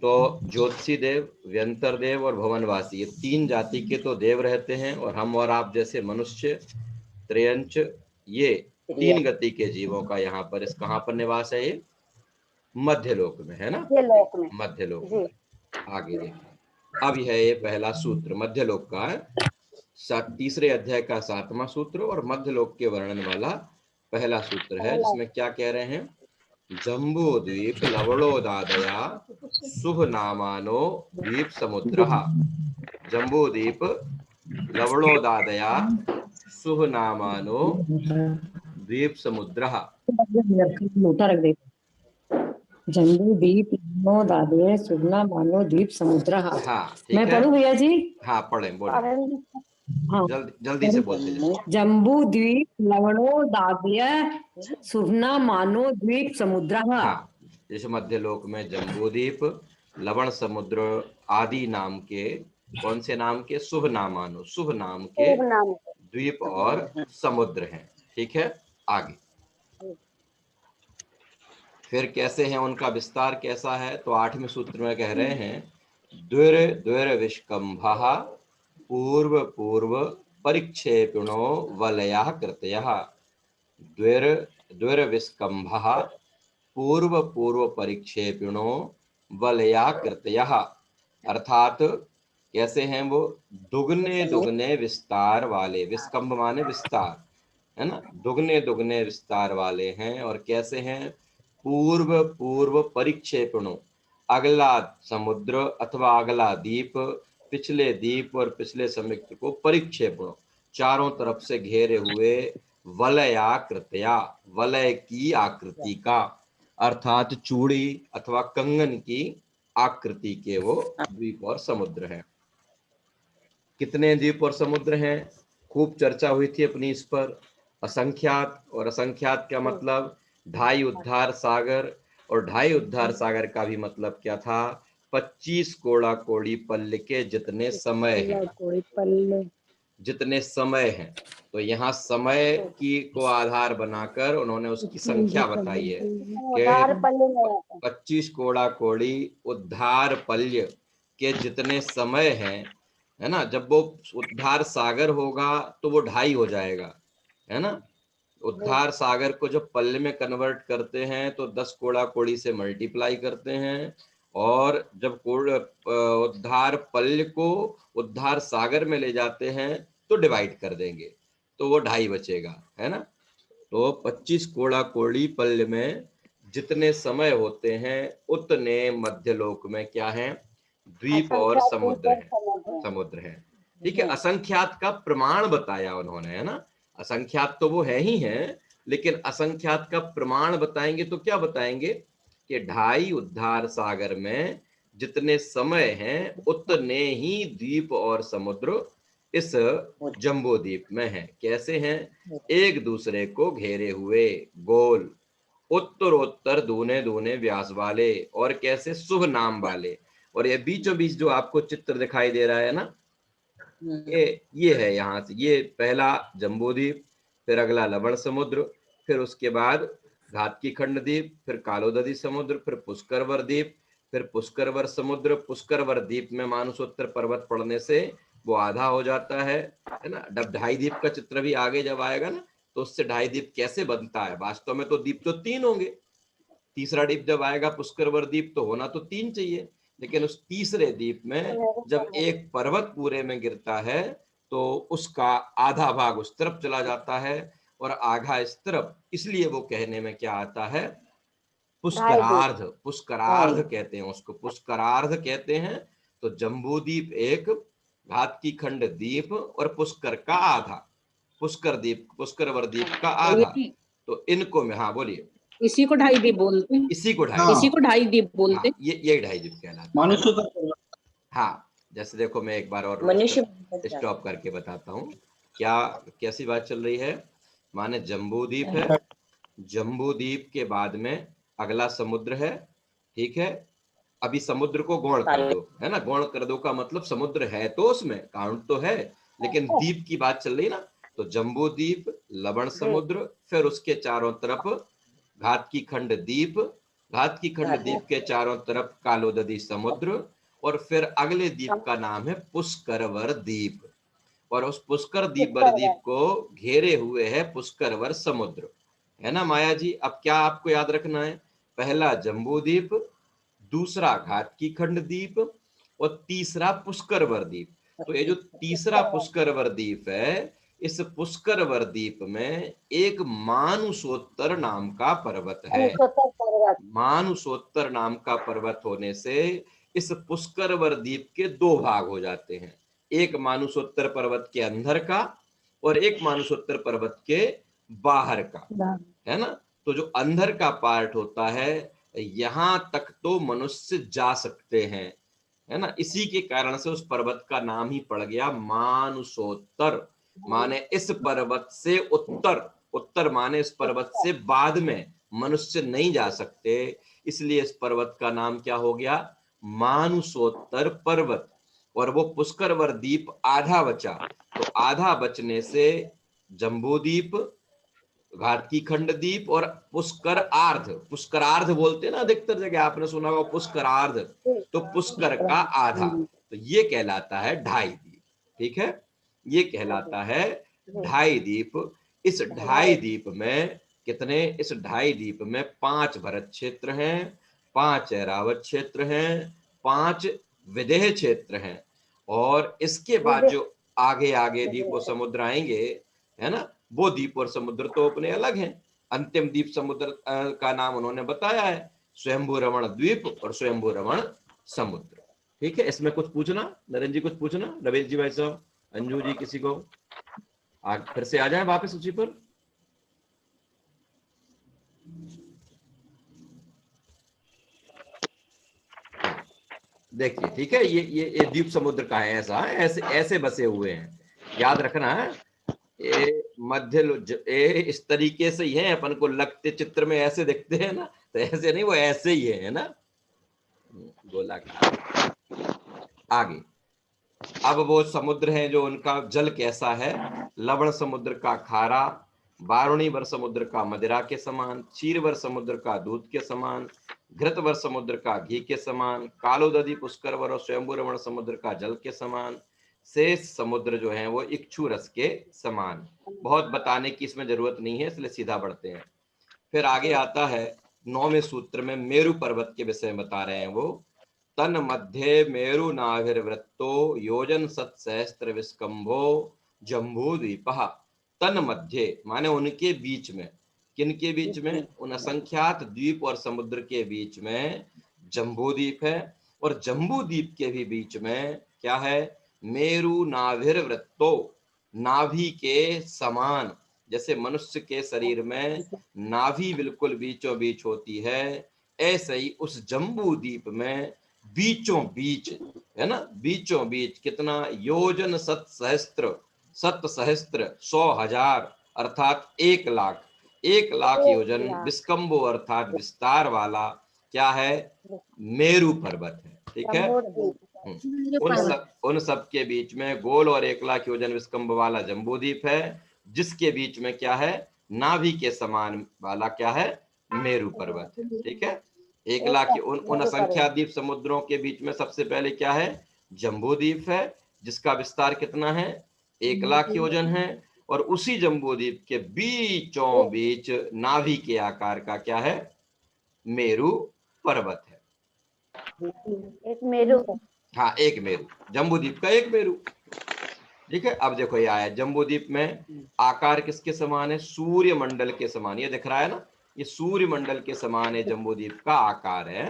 तो ज्योतिषी देव, व्यंतर देव और भवनवासी, ये 3 जाति के तो देव रहते हैं, और हम और आप जैसे मनुष्य, त्रयंच, ये 3 गति के जीवों का यहाँ पर कहाँ पर निवास है? ये मध्यलोक में है ना, ये लोक में। मध्यलोक जी। में। आगे देखिए, अब यह ये पहला सूत्र मध्यलोक का है, तीसरे अध्याय का 7वां सूत्र और मध्यलोक के वर्णन वाला पहला सूत्र है, जिसमें क्या कह रहे हैं? जम्बू द्वीप लवणोदादया शुभ नामानो द्वीप समुद्रः। जम्बू द्वीप लवणोदादया शुभ नामानो द्वीप समुद्रः। लोटा रख दे। जम्बू द्वीप दादे सुगना मानो द्वीप समुद्र। हाँ ठीक मैं है। पढ़ूं भैया जी? हाँ पढ़ें, बोले। हाँ, जल्दी से बोलते जाओ। जम्बू द्वीप लवणो दादय सुवना मानो द्वीप समुद्र। हाँ, इस मध्यलोक में जम्बू द्वीप, लवण समुद्र आदि नाम के, कौन से नाम के? शुभ नामानो, शुभ नाम के शुभ नाम। द्वीप और समुद्र हैं। ठीक है, आगे फिर कैसे हैं, उनका विस्तार कैसा है? तो 8वें सूत्र में कह रहे हैं, द्विर द्विर विष्कंभः पूर्व पूर्व परिक्षेपिणो वलया कृतयः। द्विर द्विर विष्कंभः पूर्व पूर्व परिक्षेपिणो वलया कृतयः। अर्थात कैसे हैं वो? दुगने दुगने विस्तार वाले, विस्कंभ माने विस्तार, है ना, दुगने दुगने विस्तार वाले हैं। और कैसे हैं? पूर्व पूर्व परिक्षेपणों, अगला समुद्र अथवा अगला द्वीप, पिछले द्वीप और पिछले समुद्र को परिक्षेपणों, चारों तरफ से घेरे हुए, वलयाकृतया, वलय की आकृति का, अर्थात चूड़ी अथवा कंगन की आकृति के वो द्वीप और समुद्र हैं। कितने द्वीप और समुद्र हैं? खूब चर्चा हुई थी अपनी इस पर। असंख्यात, और असंख्यात क्या मतलब? 2.5 उद्धार सागर, और 2.5 उद्धार सागर का भी मतलब क्या था? 25 कोड़ा कोड़ी पल्ल के जितने समय हैं, जितने समय हैं। तो यहाँ समय की को आधार बनाकर उन्होंने उसकी संख्या बताई है उधार कि पल्ले में रहता है। 25 कोड़ा कोड़ी उद्धार पल्य के जितने समय हैं, है ना। जब वो उद्धार सागर होगा तो वो 2.5 हो जाएगा, है ना। उद्धार सागर को जब पल्ले में कन्वर्ट करते हैं तो 10 कोड़ा कोड़ी से मल्टीप्लाई करते हैं, और जब उद्धार पल्य को उद्धार सागर में ले जाते हैं तो डिवाइड कर देंगे, तो वो 2.5 बचेगा, है ना। तो 25 कोड़ा कोड़ी पल्य में जितने समय होते हैं उतने मध्यलोक में क्या है? द्वीप और समुद्र है, समुद्र है। ठीक है, असंख्यात का प्रमाण बताया उन्होंने, है ना। असंख्यात तो वो है ही है, लेकिन असंख्यात का प्रमाण बताएंगे तो क्या बताएंगे? कि 2.5 उद्धार सागर में जितने समय हैं उतने ही द्वीप और समुद्र इस जम्बू द्वीप में है। कैसे हैं? एक दूसरे को घेरे हुए, गोल, उत्तरोत्तर दूने दूने व्यास वाले, और कैसे? शुभ नाम वाले। और ये बीचों बीच जो आपको चित्र दिखाई दे रहा है ना, ये है यहाँ से, ये पहला जम्बू द्वीप, फिर अगला लवण समुद्र, फिर उसके बाद घातकी खंड द्वीप, फिर कालोदधी समुद्र, फिर पुष्करवर द्वीप, फिर पुष्करवर समुद्र। पुष्करवर द्वीप में मानसोत्तर पर्वत पड़ने से वो आधा हो जाता है ना। जब 2.5 द्वीप का चित्र भी आगे जब आएगा ना, तो उससे 2.5 द्वीप कैसे बनता है? वास्तव में तो द्वीप तो 3 होंगे। तीसरा द्वीप जब आएगा पुष्करवर द्वीप, तो होना तो 3 चाहिए, लेकिन उस तीसरे द्वीप में जब एक पर्वत पूरे में गिरता है तो उसका आधा भाग उस तरफ चला जाता है और आधा इस तरफ, इसलिए वो कहने में क्या आता है? पुष्करार्ध। पुष्करार्ध कहते हैं उसको, पुष्करार्ध कहते हैं। तो जम्बू द्वीप एक, घातकी खंड द्वीप और पुष्कर का आधा, पुष्कर द्वीप, पुष्करवर द्वीप का आधा। तो इनको में, हाँ बोलिए। इसी को 2.5 द्वीप बोलते हैं। इसी को 2.5, इसी को 2.5 द्वीप बोलते हैं। ये 2.5 द्वीप कहलाता है। मनुष्य का, हाँ, जैसे देखो मैं एक बार और मनुष्य स्टॉप करके बताता हूँ क्या कैसी बात चल रही है। माने जम्बू द्वीप है, जम्बू द्वीप के बाद में अगला समुद्र है, ठीक है। अभी समुद्र को गौण कर दो, है ना। गौण कर दो का मतलब समुद्र है तो उसमें काउंट तो है, लेकिन द्वीप की बात चल रही ना। तो जम्बू द्वीप, लवण समुद्र, फिर उसके चारों तरफ घातकी खंड द्वीप, घात की खंड द्वीप के चारों तरफ कालोदधी समुद्र, और फिर अगले द्वीप का नाम है पुष्करवर द्वीप, और उस पुष्कर द्वीप को घेरे हुए है पुष्करवर समुद्र, है ना माया जी। अब क्या आपको याद रखना है, पहला जम्बू द्वीप, दूसरा घात की खंड द्वीप, और तीसरा पुष्करवर द्वीप। तो ये जो तीसरा पुष्करवर द्वीप है, इस पुष्करवर द्वीप में एक मानुषोत्तर नाम का पर्वत है। मानुषोत्तर नाम का पर्वत होने से इस पुष्करवर द्वीप के दो भाग हो जाते हैं, एक मानुषोत्तर पर्वत के अंदर का और एक मानुषोत्तर पर्वत के बाहर का, है ना। तो जो अंदर का पार्ट होता है, यहां तक तो मनुष्य जा सकते हैं, है ना। इसी के कारण से उस पर्वत का नाम ही पड़ गया मानुषोत्तर, माने इस पर्वत से उत्तर, उत्तर माने इस पर्वत से बाद में मनुष्य नहीं जा सकते, इसलिए इस पर्वत का नाम क्या हो गया, मानुषोत्तर पर्वत। और वो पुष्करवर द्वीप आधा बचा, तो आधा बचने से जम्बू द्वीप, घाट की खंड द्वीप और पुष्करार्ध, पुष्करार्ध बोलते हैं ना अधिकतर जगह, आपने सुना होगा पुष्करार्ध, तो पुष्कर का आधा, तो ये कहलाता है ढाई द्वीप। ठीक है, ये कहलाता है ढाई द्वीप। इस ढाई द्वीप में कितने, इस ढाई द्वीप में 5 भरत क्षेत्र हैं, 5 ऐरावत क्षेत्र हैं, 5 विदेह क्षेत्र हैं, और इसके बाद जो आगे आगे द्वीप और समुद्र आएंगे, है ना, वो द्वीप और समुद्र तो अपने अलग हैं। अंतिम द्वीप समुद्र का नाम उन्होंने बताया है, स्वयंभू रमण द्वीप और स्वयंभू रमण समुद्र। ठीक है, इसमें कुछ पूछना, नरेंद्र जी कुछ पूछना, रवीश जी, भाई साहब, अंजू जी, किसी को फिर से आ जाए वापस उसी पर। देखिए, ठीक है, ये द्वीप समुद्र का है, ऐसा है, ऐसे ऐसे बसे हुए हैं, याद रखना है। ये इस तरीके से ही है, अपन को लगते चित्र में ऐसे दिखते हैं ना, तो ऐसे नहीं, वो ऐसे ही है ना, गोलाकार। आगे अब वो समुद्र हैं जो उनका जल कैसा है, लवण समुद्र का खारा, वारुणीवर समुद्र का मदिरा के समान, क्षीरवर समुद्र का दूध के समान, घृतवर समुद्र का घी के समान, कालोदधी पुष्करवर और स्वयंभू रमण समुद्र का जल के समान, शेष समुद्र जो है वो इक्षु रस के समान। बहुत बताने की इसमें जरूरत नहीं है, इसलिए सीधा बढ़ते हैं। फिर आगे आता है 9वें सूत्र में मेरु पर्वत के विषय में बता रहे हैं वो, तन मध्य मेरु नाभिर्वृत्तो योजन सत्सहस्त्र विस्कंभो जम्बू द्वीपः। तन मध्य माने उनके बीच में, किनके बीच में, उन असंख्यात द्वीप और समुद्र के बीच में जम्बू द्वीप है, और जम्बू द्वीप के भी बीच में क्या है, मेरु नाभिर्वृत्तो, नाभि के समान, जैसे मनुष्य के शरीर में नाभि बिल्कुल बीचों बीच होती है, ऐसे ही उस जम्बू द्वीप में बीचों बीच, है ना, बीचों बीच कितना, योजन सत सहस्त्र, सत सहस्त्र 100,000 अर्थात 1,00,000, 1,00,000 योजन विस्कंभो अर्थात विस्तार वाला क्या है, मेरु पर्वत है। ठीक है, उन सब के बीच में गोल और 1,00,000 योजन विस्कंभ वाला जम्बू द्वीप है, जिसके बीच में क्या है, नाभि के समान वाला क्या है, मेरु पर्वत है। ठीक है, 1,00,000 उन असंख्या द्वीप समुद्रों के बीच में सबसे पहले क्या है, जम्बू द्वीप है, जिसका विस्तार कितना है, 1,00,000 योजन है, और उसी जम्बू द्वीप के बीचों बीच नाभि के आकार का क्या है, मेरु पर्वत है। एक मेरु, हाँ, एक मेरु, जम्बू द्वीप का एक मेरु। ठीक है, अब देखो ये आया, जम्बू द्वीप में आकार किसके समान है, सूर्य मंडल के समान, ये दिख रहा है ना, ये सूर्य मंडल के समान है जम्बू द्वीप का आकार है,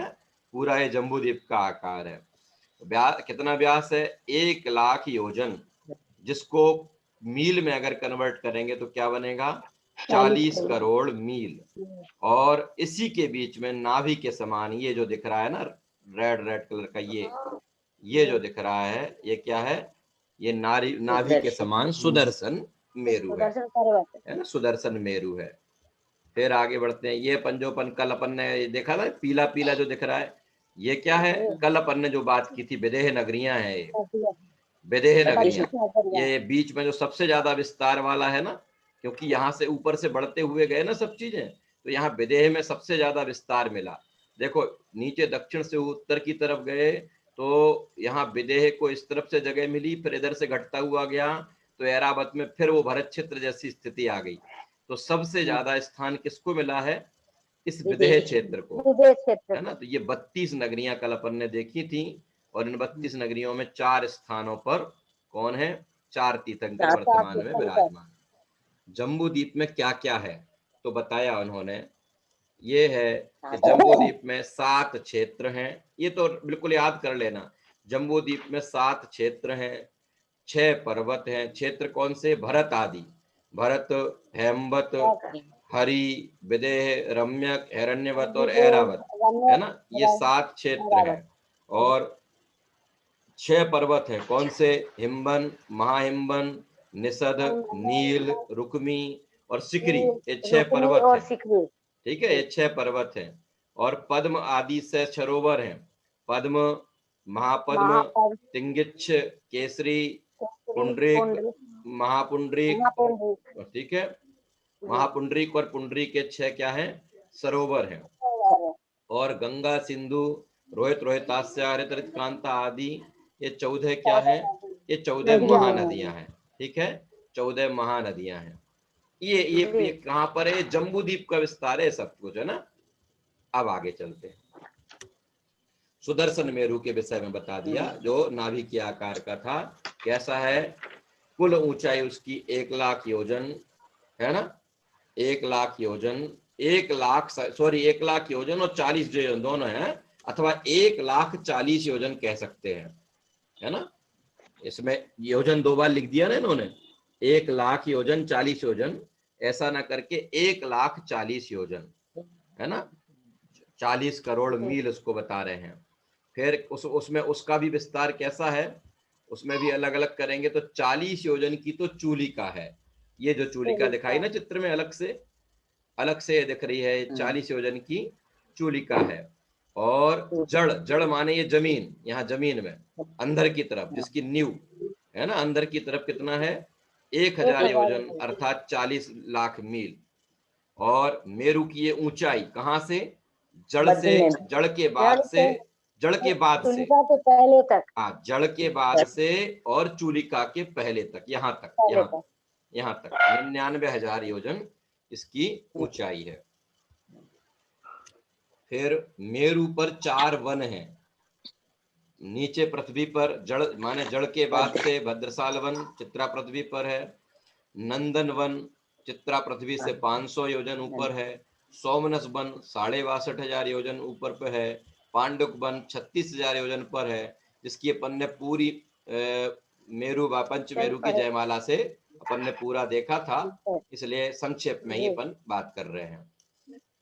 पूरा ये जम्बू द्वीप का आकार है। कितना व्यास है, 1,00,000 योजन, जिसको मील में अगर कन्वर्ट करेंगे तो क्या बनेगा, 40 करोड़ मील। और इसी के बीच में नाभि के समान ये जो दिख रहा है ना, रेड रेड कलर का, ये जो दिख रहा है, ये क्या है, ये नाभि के समान सुदर्शन मेरु है ना, सुदर्शन मेरु है। फिर आगे बढ़ते हैं, ये अपन जो कल अपन ने देखा था, पीला पीला जो दिख रहा है, ये क्या है, कल अपन ने जो बात की थी, विदेह नगरियां है, विदेह नगरियां, ये बीच में जो सबसे ज्यादा विस्तार वाला है ना, क्योंकि यहाँ से ऊपर से बढ़ते हुए गए ना सब चीजें, तो यहाँ विदेह में सबसे ज्यादा विस्तार मिला, देखो नीचे दक्षिण से उत्तर की तरफ गए तो यहाँ विदेह को इस तरफ से जगह मिली, फिर इधर से घटता हुआ गया तो ऐरावत में फिर वो भरत क्षेत्र जैसी स्थिति आ गई। तो सबसे ज्यादा स्थान किसको मिला है? इस विदेह क्षेत्र को, विदेह क्षेत्र है ना। तो ये 32 नगरियां कल अपन ने देखी थी, और इन 32 नगरियों में 4 स्थानों पर कौन है? 4 तीर्थंकर वर्तमान में विराजमान। जम्बू द्वीप में क्या क्या है तो बताया उन्होंने, ये है कि जम्बू द्वीप में 7 क्षेत्र हैं। ये तो बिल्कुल याद कर लेना, जम्बू द्वीप में 7 क्षेत्र हैं, 6 पर्वत हैं। क्षेत्र कौन से? भरत आदि, भरत, हेमवत, हरि, विदेह, रम्यक, हिरण्यवत और ऐरावत, है ना। ये 7 क्षेत्र है। और 6 पर्वत है, कौन से? हिमवन, महाहिमवन, निषद, नील, रुक्मी और सिकरी। ये 6 पर्वत और है, सिकरी। ठीक है। ये 6 पर्वत है। और पद्म आदि से सरोवर है, पद्म, महापद्म, तिंगिच्छ, केसरी, पुंडरीक, महापुंडरीक, ठीक है। महापुंडरीक और पुंडरीक के 6 क्या है? सरोवर है। और गंगा, सिंधु, रोहित, रोहितास्य, हरित, कांता आदि ये 14 क्या है? ये 14 महानदियां हैं, ठीक है। 14 महानदियां हैं। ये कहां पर है? जम्बू द्वीप का विस्तार है, सब कुछ, है ना। अब आगे चलते हैं। सुदर्शन मेरु के विषय में बता दिया, जो नाभि के आकार का था। कैसा है? कुल ऊंचाई उसकी 1 लाख योजन, है ना। 1 लाख योजन, 1 लाख योजन और 40 योजन दोनों है, अथवा 1,40,000 योजन कह सकते हैं, है ना। इसमें योजन 2 बार लिख दिया ना इन्होंने, 1 लाख योजन, 40 योजन, ऐसा ना करके 1,40,000 योजन, है ना। 40 करोड़ मील उसको बता रहे हैं। फिर उसमें उसका भी विस्तार कैसा है, उसमें भी अलग अलग करेंगे। तो 40 योजन की तो चूलिका है, ये जो चूलिका दिखाई ना चित्र में, अलग से दिख रही है, 40 योजन की चूलिका है। और जड़ माने ये जमीन, यहाँ जमीन में अंदर की तरफ जिसकी नींव है ना, अंदर की तरफ कितना है? 1000 योजन अर्थात 40 लाख मील। और मेरु की ये ऊंचाई कहां से? जड़ के बाद से पहले तक, हाँ, जड़ के बाद से और चूलिका के पहले तक, यहाँ तक 99,000 योजन इसकी ऊंचाई है। फिर मेरु पर 4 वन हैं। नीचे पृथ्वी पर जड़ माने जड़ के बाद से भद्रसाल वन चित्रा पृथ्वी पर है, नंदन वन चित्रा पृथ्वी से 500 योजन ऊपर है, सोमनस वन 62,500 योजन ऊपर पर है, पांडुक वन 36,000 योजन पर है, जिसकी अपन ने पूरी मेरु व पंचमेरु की जयमाला से अपन ने पूरा देखा था, इसलिए संक्षेप में ही अपन बात कर रहे हैं।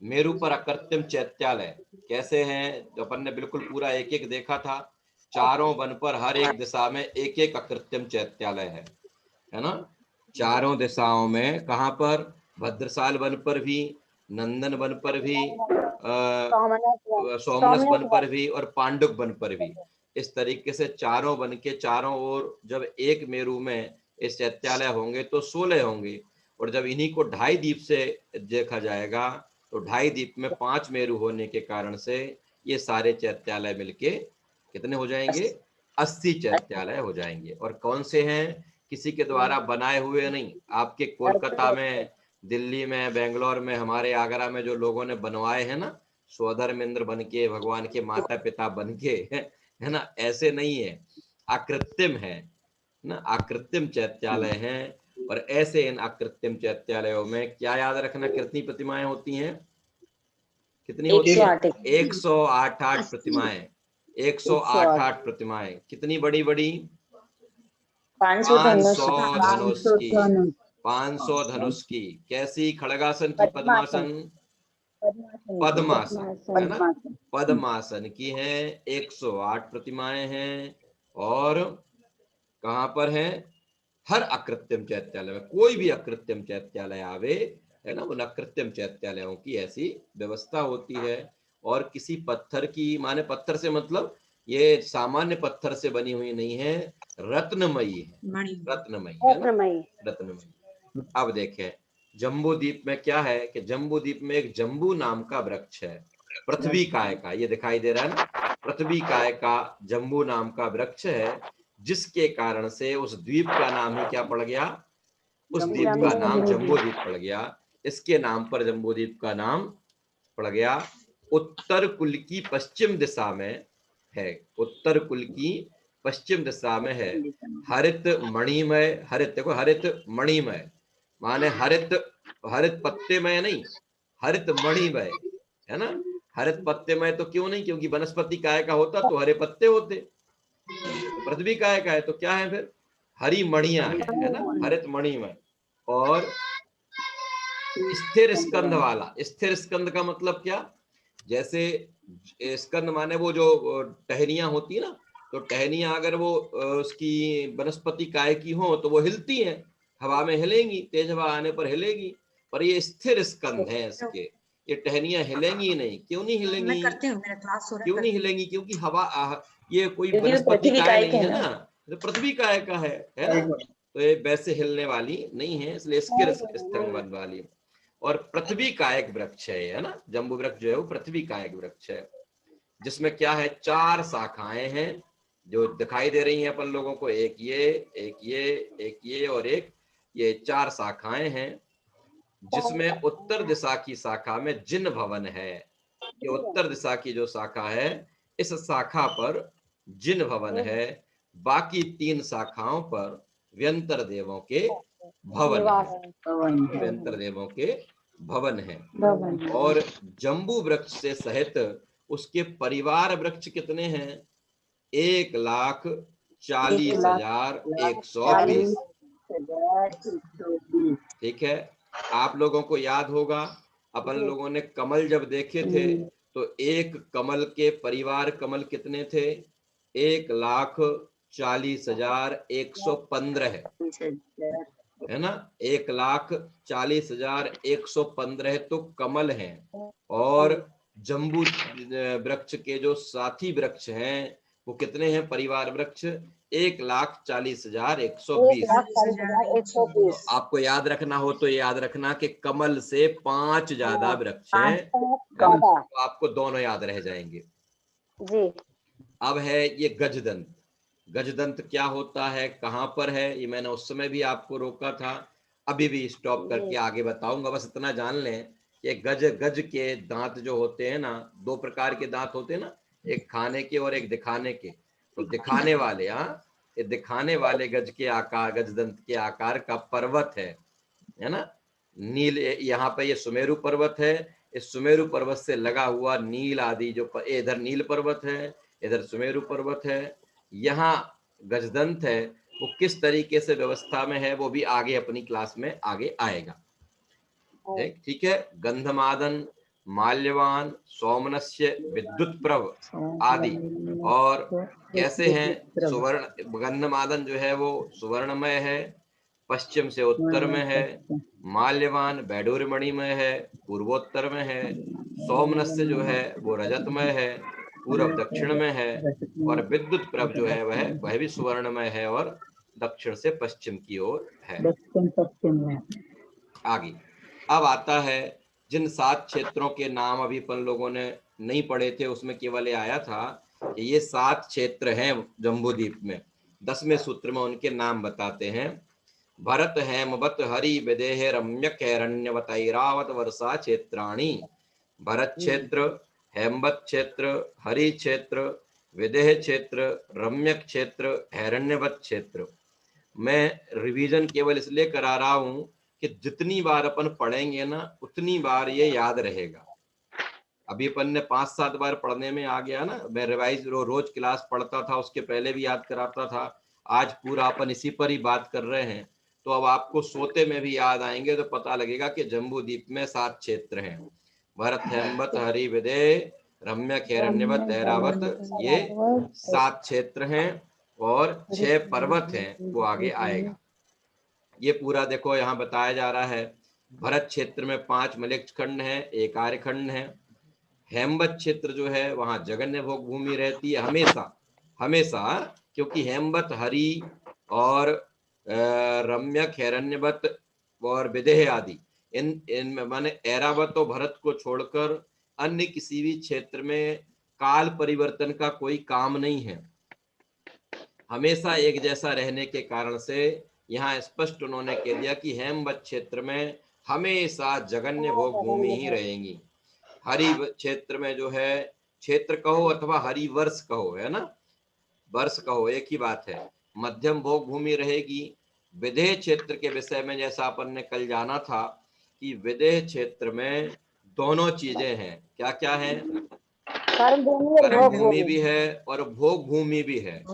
मेरु पर अकृत्रिम चैत्यालय कैसे हैं, जो अपन ने बिल्कुल पूरा एक एक देखा था। चारों वन पर हर एक दिशा में एक एक अकृत्रिम चैत्यालय है ना। चारों दिशाओं में, कहां पर? भद्रसाल वन पर भी, नंदन वन पर भी, सोमनस वन पर भी और पांडुक वन पर भी। इस तरीके से चारों वन के चारों ओर जब एक मेरु में इस चैत्यालय होंगे तो 16 होंगे, और जब इन्हीं को 2.5 द्वीप से देखा जाएगा तो 2.5 द्वीप में 5 मेरु होने के कारण से ये सारे चैत्यालय मिलके कितने हो जाएंगे? 80 चैत्यालय हो जाएंगे। और कौन से हैं? किसी के द्वारा बनाए हुए नहीं, आपके कोलकाता में, दिल्ली में, बेंगलोर में, हमारे आगरा में जो लोगों ने बनवाए हैं ना, स्वधर्मेंद्र बन के, भगवान के माता पिता बन के, है ना, ऐसे नहीं है, आकृत्रिम है ना, आकृत्रिम चैत्यालय हैं। और ऐसे इन आकृत्रिम चैत्यालयों में क्या याद रखना, कितनी प्रतिमाएं होती हैं? कितनी होती है? 108 प्रतिमाएं, 108 प्रतिमाएं। कितनी बड़ी बड़ी? 500 धनुष की, 500 धनुष की। कैसी? खड़गासन की, पद्मासन? पद्मासन, है ना, पद्मासन की है। 108 प्रतिमाएं हैं। और कहां पर है? हर अकृत्रिम चैत्यालय में, कोई भी अकृत्रिम चैत्यालय आवे, है ना, उन अकृत्रिम चैत्यालयों की ऐसी व्यवस्था होती है। और किसी पत्थर की, माने पत्थर से मतलब ये सामान्य पत्थर से बनी हुई नहीं है, रत्नमयी है, रत्नमयी है ना, रत्नमयी। अब देखें जम्बू द्वीप में क्या है कि जम्बू द्वीप में एक जम्बू नाम का वृक्ष है। पृथ्वी काय का, ये दिखाई दे रहा है ना, पृथ्वी काय का जम्बू नाम का वृक्ष है, जिसके कारण से उस द्वीप का नाम ही क्या पड़ गया, उस द्वीप का नाम जम्बू द्वीप पड़ गया। इसके नाम पर जम्बू द्वीप का नाम पड़ गया। उत्तर कुल की पश्चिम दिशा में है, उत्तर कुल की पश्चिम दिशा में है। हरित मणिमय, हरित देखो, हरित मणिमय माने हरित, हरित पत्तेमय नहीं, हरित मणिमय है ना। हरित पत्तेमय तो क्यों नहीं, क्योंकि वनस्पति काय का होता तो हरे पत्ते होते, तो पृथ्वी काय का है तो क्या है फिर, हरी मणिया है ना, हरित मणिमय। और स्थिर स्कंध वाला, स्थिर स्कंध का मतलब क्या, जैसे स्कंद माने वो जो टहनियां होती है ना, तो टहनियां अगर वो उसकी वनस्पति काय की हो तो वो हिलती हैं, हवा में हिलेंगी, तेज हवा आने पर हिलेगी, पर ये स्थिर स्कंद है इसके, ये टहनियां हिलेंगी ही नहीं। क्यों नहीं हिलेंगी, क्यों नहीं हिलेंगी, क्योंकि हवा ये कोई वनस्पति काय नहीं है ना, तो पृथ्वी काय का है ना, तो ये वैसे हिलने वाली नहीं है, इसलिए स्थिर स्कंद वाली। और पृथ्वी का एक वृक्ष है ना, जम्बू वृक्ष जो है वो पृथ्वी का एक वृक्ष है, जिसमें क्या है, 4 शाखाएं हैं जो दिखाई दे रही हैं अपन लोगों को, एक ये, एक ये, एक ये और एक ये, 4 शाखाएं हैं, जिसमें उत्तर दिशा की शाखा में जिन भवन है। ये उत्तर दिशा की जो शाखा है, इस शाखा पर जिन भवन है, बाकी 3 शाखाओं पर व्यंतर देवों के भवन है, व्यंतर देवों के भवन है। और जम्बू वृक्ष से सहित उसके परिवार वृक्ष कितने हैं, 1,40,120। ठीक है, आप लोगों को याद होगा अपन लोगों ने कमल जब देखे थे तो एक कमल के परिवार कमल कितने थे, 1,40,115 है ना, 1,40,115 तो कमल हैं। और जम्बू वृक्ष के जो साथी वृक्ष हैं वो कितने हैं, परिवार वृक्ष, 1,40,120। तो आपको याद रखना हो तो याद रखना कि कमल से 5 ज्यादा वृक्ष हैं, तो आपको दोनों याद रह जाएंगे जी। अब है ये गजदंत। गजदंत क्या होता है, कहां पर है, ये मैंने उस समय भी आपको रोका था, अभी भी स्टॉप करके आगे बताऊंगा। बस इतना जान लें कि गज के दांत जो होते हैं ना, 2 प्रकार के दांत होते हैं ना, एक खाने के और एक दिखाने के। तो दिखाने वाले, ये दिखाने वाले गज के आकार, गजदंत के आकार का पर्वत है ना, नील, यहाँ पे ये सुमेरु पर्वत है, इस सुमेरु पर्वत से लगा हुआ नील आदि जो इधर नील पर्वत है, इधर सुमेरु पर्वत है, यहाँ गजदंत है। वो किस तरीके से व्यवस्था में है वो भी आगे अपनी क्लास में आगे आएगा, ठीक है। गंधमादन, माल्यवान, सौमनस्य, विद्युत प्रभ आदि। और कैसे हैं, सुवर्ण, गंधमादन जो है वो सुवर्णमय है, पश्चिम से उत्तर में है। माल्यवान बैडूरमणि में है, पूर्वोत्तर में है। सौमनस्य जो है वो रजतमय है, पूर्व दक्षिण में है। और विद्युत प्रभ जो है वह भी सुवर्णमय है और दक्षिण से पश्चिम की ओर है। आगे अब आता है जिन 7 क्षेत्रों के नाम अभी अपन लोगों ने नहीं पढ़े थे, उसमें केवल ये आया था कि ये 7 क्षेत्र हैं जम्बूद्वीप में। 10वें सूत्र में उनके नाम बताते हैं। भरत हेमवत हरि विदेह रम्यक हैरण्यवतैरावत वर्षा क्षेत्राणि। भरत क्षेत्र, हेमवत क्षेत्र, हरि क्षेत्र, विदेह क्षेत्र, रम्यक क्षेत्र, हैरण्यवत क्षेत्र। मैं रिवीजन केवल इसलिए करा रहा हूं कि जितनी बार अपन पढ़ेंगे ना उतनी बार ये याद रहेगा। अभी अपन ने 5-7 बार पढ़ने में आ गया ना, मैं रिवाइज रोज क्लास पढ़ता था, उसके पहले भी याद कराता था, आज पूरा अपन इसी पर ही बात कर रहे हैं। तो अब आपको सोते में भी याद आएंगे तो पता लगेगा कि जम्बूद्वीप में 7 क्षेत्र हैं। भरत हेमवत हरि विदेह रम्यक हैरण्यवत ऐरावत, ये 7 क्षेत्र हैं और 6 पर्वत हैं, वो आगे आएगा। ये पूरा देखो यहाँ बताया जा रहा है। भरत क्षेत्र में 5 मलेच्छ खंड है, 1 आर्यखंड है। हेमवत क्षेत्र जो है वहां जगन्य भोग भूमि रहती है हमेशा हमेशा, क्योंकि हेमवत हरि और रम्यक हैरण्यवत और विदेह आदि इन माने ऐरावत और भरत को छोड़कर अन्य किसी भी क्षेत्र में काल परिवर्तन का कोई काम नहीं है। हमेशा एक जैसा रहने के कारण से यहाँ स्पष्ट उन्होंने कह दिया कि हेमवत क्षेत्र में हमेशा जगन्य भोग भूमि ही रहेंगी। हरि क्षेत्र में जो है, क्षेत्र कहो अथवा हरि वर्ष कहो, है ना, वर्ष कहो एक ही बात है, मध्यम भोग भूमि रहेगी। विदेह क्षेत्र के विषय में जैसा अपन ने कल जाना था कि विदेह क्षेत्र में दोनों चीजें हैं। क्या क्या है? कर्म भूमि और कर्म भोग भूमि भूमि। भी है और भोग भूमि भी है।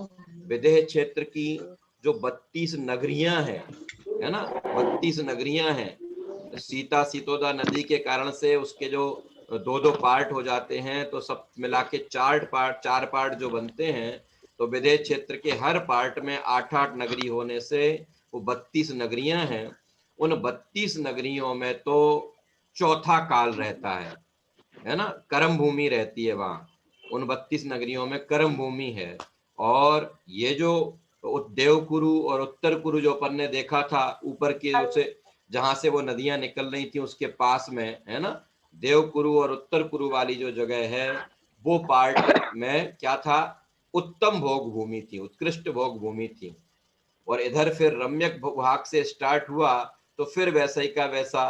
विदेह क्षेत्र की जो 32 नगरियां हैं, है ना, 32 नगरियां हैं। सीता सीतोदा नदी के कारण से उसके जो दो दो पार्ट हो जाते हैं, तो सब मिला के चार पार्ट जो बनते हैं, तो विदेह क्षेत्र के हर पार्ट में 8-8 नगरी होने से वो 32 नगरियां हैं। उन 32 नगरियों में तो चौथा काल रहता है ना, कर्म भूमि रहती है वहां। उन 32 नगरियों में कर्म भूमि है। और ये जो देवकुरु और उत्तर कुरु जो अपन ने देखा था ऊपर के उसे, जहां से वो नदियां निकल रही थी उसके पास में, है ना, देवकुरु और उत्तर कुरु वाली जो जगह है, वो पार्ट में क्या था? उत्तम भोग भूमि थी, उत्कृष्ट भोग भूमि थी। और इधर फिर रम्यक भाग से स्टार्ट हुआ तो फिर वैसा ही का वैसा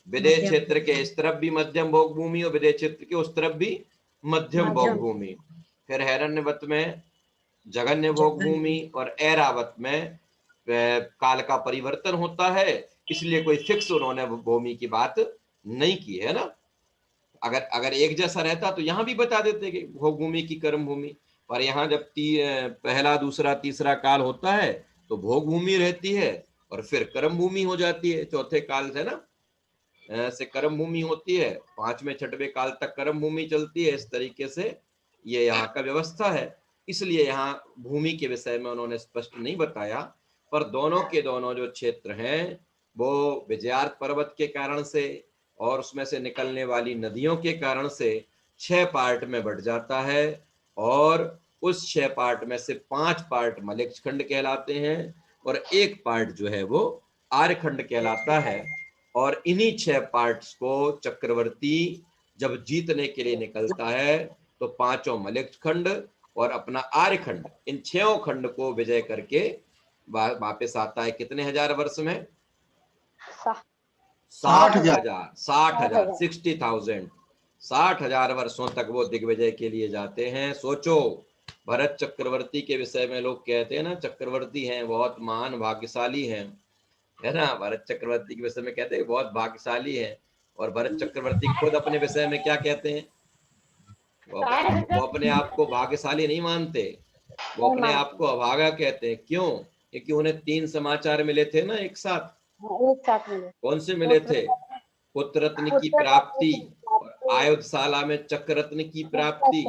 विदेह क्षेत्र के इस तरफ भी मध्यम भोग भूमि और विदेह क्षेत्र के उस तरफ भी मध्यम भोग भूमि। फिर हिरण्यवत में जगन्य भोग भूमि और ऐरावत में काल का परिवर्तन होता है, इसलिए कोई फिक्स उन्होंने भूमि की बात नहीं की है ना। अगर एक जैसा रहता तो यहाँ भी बता देते कि भोग भूमि की कर्म भूमि, पर यहाँ जब पहला दूसरा तीसरा काल होता है तो भोग भूमि रहती है और फिर कर्म भूमि हो जाती है चौथे काल से ना, से कर्म भूमि होती है, 5वें 6वें काल तक कर्म भूमि चलती है। इस तरीके से ये यहाँ का व्यवस्था है। इसलिए यहाँ भूमि के विषय में उन्होंने स्पष्ट नहीं बताया, पर दोनों के दोनों जो क्षेत्र हैं वो विजयार्थ पर्वत के कारण से और उसमें से निकलने वाली नदियों के कारण से 6 पार्ट में बढ़ जाता है। और उस 6 पार्ट में से 5 पार्ट मलेच्छ खंड कहलाते हैं और 1 पार्ट जो है वो आर्यखंड कहलाता है। और इन्हीं 6 पार्ट्स को चक्रवर्ती जब जीतने के लिए निकलता है तो 5 मलेच्छ खंड और अपना आर्यखंड, इन 6 खंड को विजय करके वापस आता है। कितने हजार वर्ष में? 60,000 60,000 60,000 वर्षों तक वो दिग्विजय के लिए जाते हैं। सोचो, भरत चक्रवर्ती के विषय में लोग कहते हैं ना, चक्रवर्ती हैं बहुत महान भाग्यशाली हैं, है ना। भरत चक्रवर्ती के विषय में कहते हैं बहुत भाग्यशाली है। और भरत चक्रवर्ती खुद अपने विषय में क्या कहते हैं? वो अपने आप को भाग्यशाली नहीं मानते, वो अपने आप को अभागा कहते हैं। क्यों? क्योंकि उन्हें 3 समाचार मिले थे ना एक साथ। मिले। कौन से मिले थे? पुत्र रत्न की प्राप्ति, आयुधशाला में चक्र रत्न की प्राप्ति,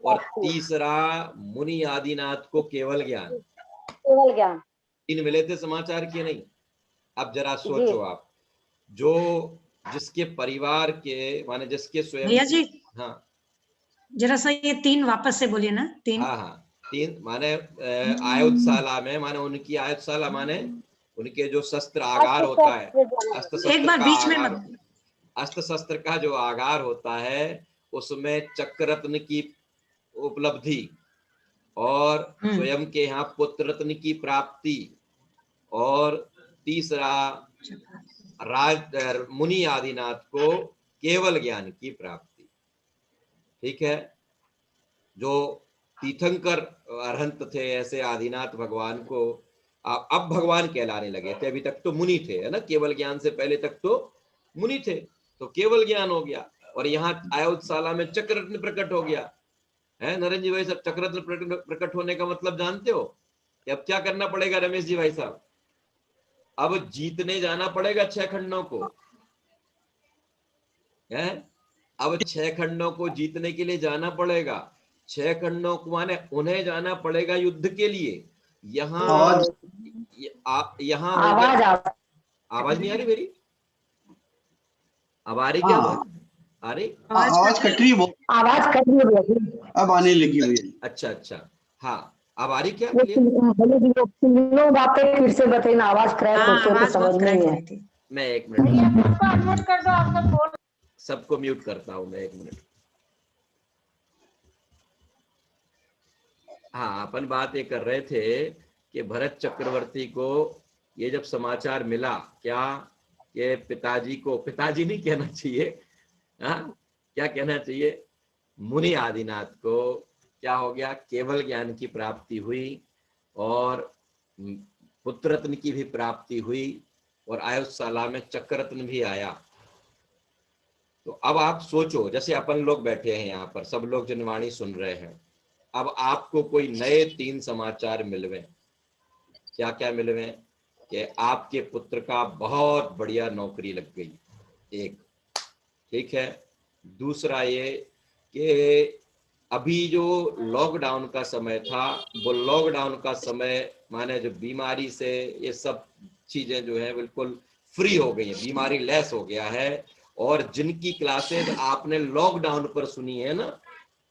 और तीसरा मुनि आदिनाथ को केवल ज्ञान। केवल ज्ञान 3 मिले थे समाचार के नहीं? अब जरा सोचो आप, जो जिसके परिवार के माने जिसके स्वयं, भैया जी हाँ जरा सा ये 3 वापस से बोलिए ना। 3 हाँ 3 माने आयुधशाला में, माने उनकी आयुधशाला माने उनके जो शस्त्र आगार होता है, अस्त्र शस्त्र एक बार का बीच में आगार, मत। अस्त्र शस्त्र का जो आगार होता है उसमें चक्र रत्न की उपलब्धि और स्वयं के यहाँ पुत्र रत्न की प्राप्ति और तीसरा मुनि आदिनाथ को केवल ज्ञान की प्राप्ति। ठीक है, जो तीर्थंकर अरहंत थे ऐसे आदिनाथ भगवान को अब भगवान कहलाने लगे थे। अभी तक तो मुनि थे, है ना, केवल ज्ञान से पहले तक तो मुनि थे, तो केवल ज्ञान हो गया। और यहाँ आयुधशाला में चक्ररत्न प्रकट हो गया है। नरेंद्र जी भाई साहब, चक्ररत्न प्रकट होने का मतलब जानते हो कि अब क्या करना पड़ेगा? रमेश जी भाई साहब, अब जीतने जाना पड़ेगा 6 खंडों को, है। अब 6 खंडों को जीतने के लिए जाना पड़ेगा। 6 खंडों को माने उन्हें जाना पड़ेगा युद्ध के लिए। यहाँ आवाज नहीं आ रही मेरी? अब आ रही क्या आवाज? आ रही? आवाज कट रही है, आवाज कट रही है, अब आने लगी हुई। अच्छा हाँ, अब आ रही क्या? बातें फिर से बताइए, आवाज क्रैक होती है, समझ नहीं है। मैं 1 मिनट सबको म्यूट करता हूँ मैं, 1 मिनट। हाँ, अपन बात ये कर रहे थे कि भरत चक्रवर्ती को ये जब समाचार मिला क्या, कि पिताजी को, पिताजी नहीं कहना चाहिए, हाँ क्या कहना चाहिए, मुनि आदिनाथ को क्या हो गया, केवल ज्ञान की प्राप्ति हुई और पुत्र रत्न की भी प्राप्ति हुई और आयुषशाला में चक्र रत्न भी आया। तो अब आप सोचो, जैसे अपन लोग बैठे हैं यहाँ पर, सब लोग जनवाणी सुन रहे हैं, अब आपको कोई नए 3 समाचार मिलवे, क्या क्या मिलवे, कि आपके पुत्र का बहुत बढ़िया नौकरी लग गई, एक, ठीक है। दूसरा ये कि अभी जो लॉकडाउन का समय था, वो लॉकडाउन का समय माने जो बीमारी से ये सब चीजें जो है बिल्कुल फ्री हो गई है, बीमारी लेस हो गया है। और जिनकी क्लासेज आपने लॉकडाउन पर सुनी है ना,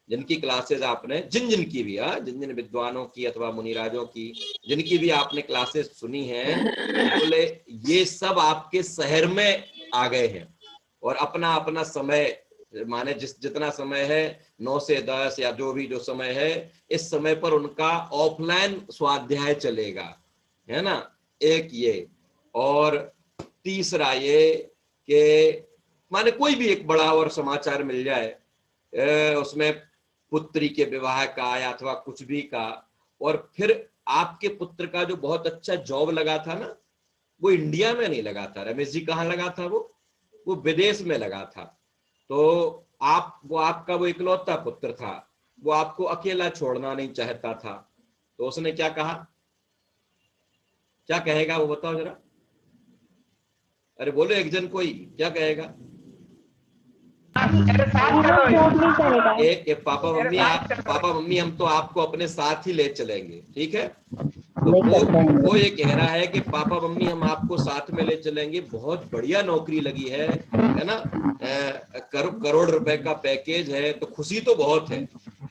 जिनकी क्लासेज आपने, जिन जिन की भी, जिन जिन विद्वानों की अथवा मुनिराजों की जिनकी भी आपने क्लासेस सुनी हैं, बोले ये सब आपके शहर में आ गए हैं और अपना अपना समय माने जितना समय है 9 से 10 या जो भी जो समय है, इस समय पर उनका ऑफलाइन स्वाध्याय चलेगा, है ना, एक ये। और तीसरा ये कि माने कोई भी एक बड़ा और समाचार मिल जाए उसमें पुत्री के विवाह का या अथवा कुछ भी का, और फिर आपके पुत्र का जो बहुत अच्छा जॉब लगा था ना, वो इंडिया में नहीं लगा था। रमेश जी कहाँ लगा था? वो विदेश में लगा था। तो वो आपका वो इकलौता पुत्र था, वो आपको अकेला छोड़ना नहीं चाहता था। तो उसने क्या कहा, क्या कहेगा वो बताओ जरा, अरे बोलो एक जन कोई क्या कहेगा? पापा मम्मी हम तो आपको अपने साथ ही ले चलेंगे, ठीक है। तो वो ये कह रहा है कि पापा मम्मी हम आपको साथ में ले चलेंगे, बहुत बढ़िया नौकरी लगी है ना, करोड़ रुपए का पैकेज है, तो खुशी तो बहुत है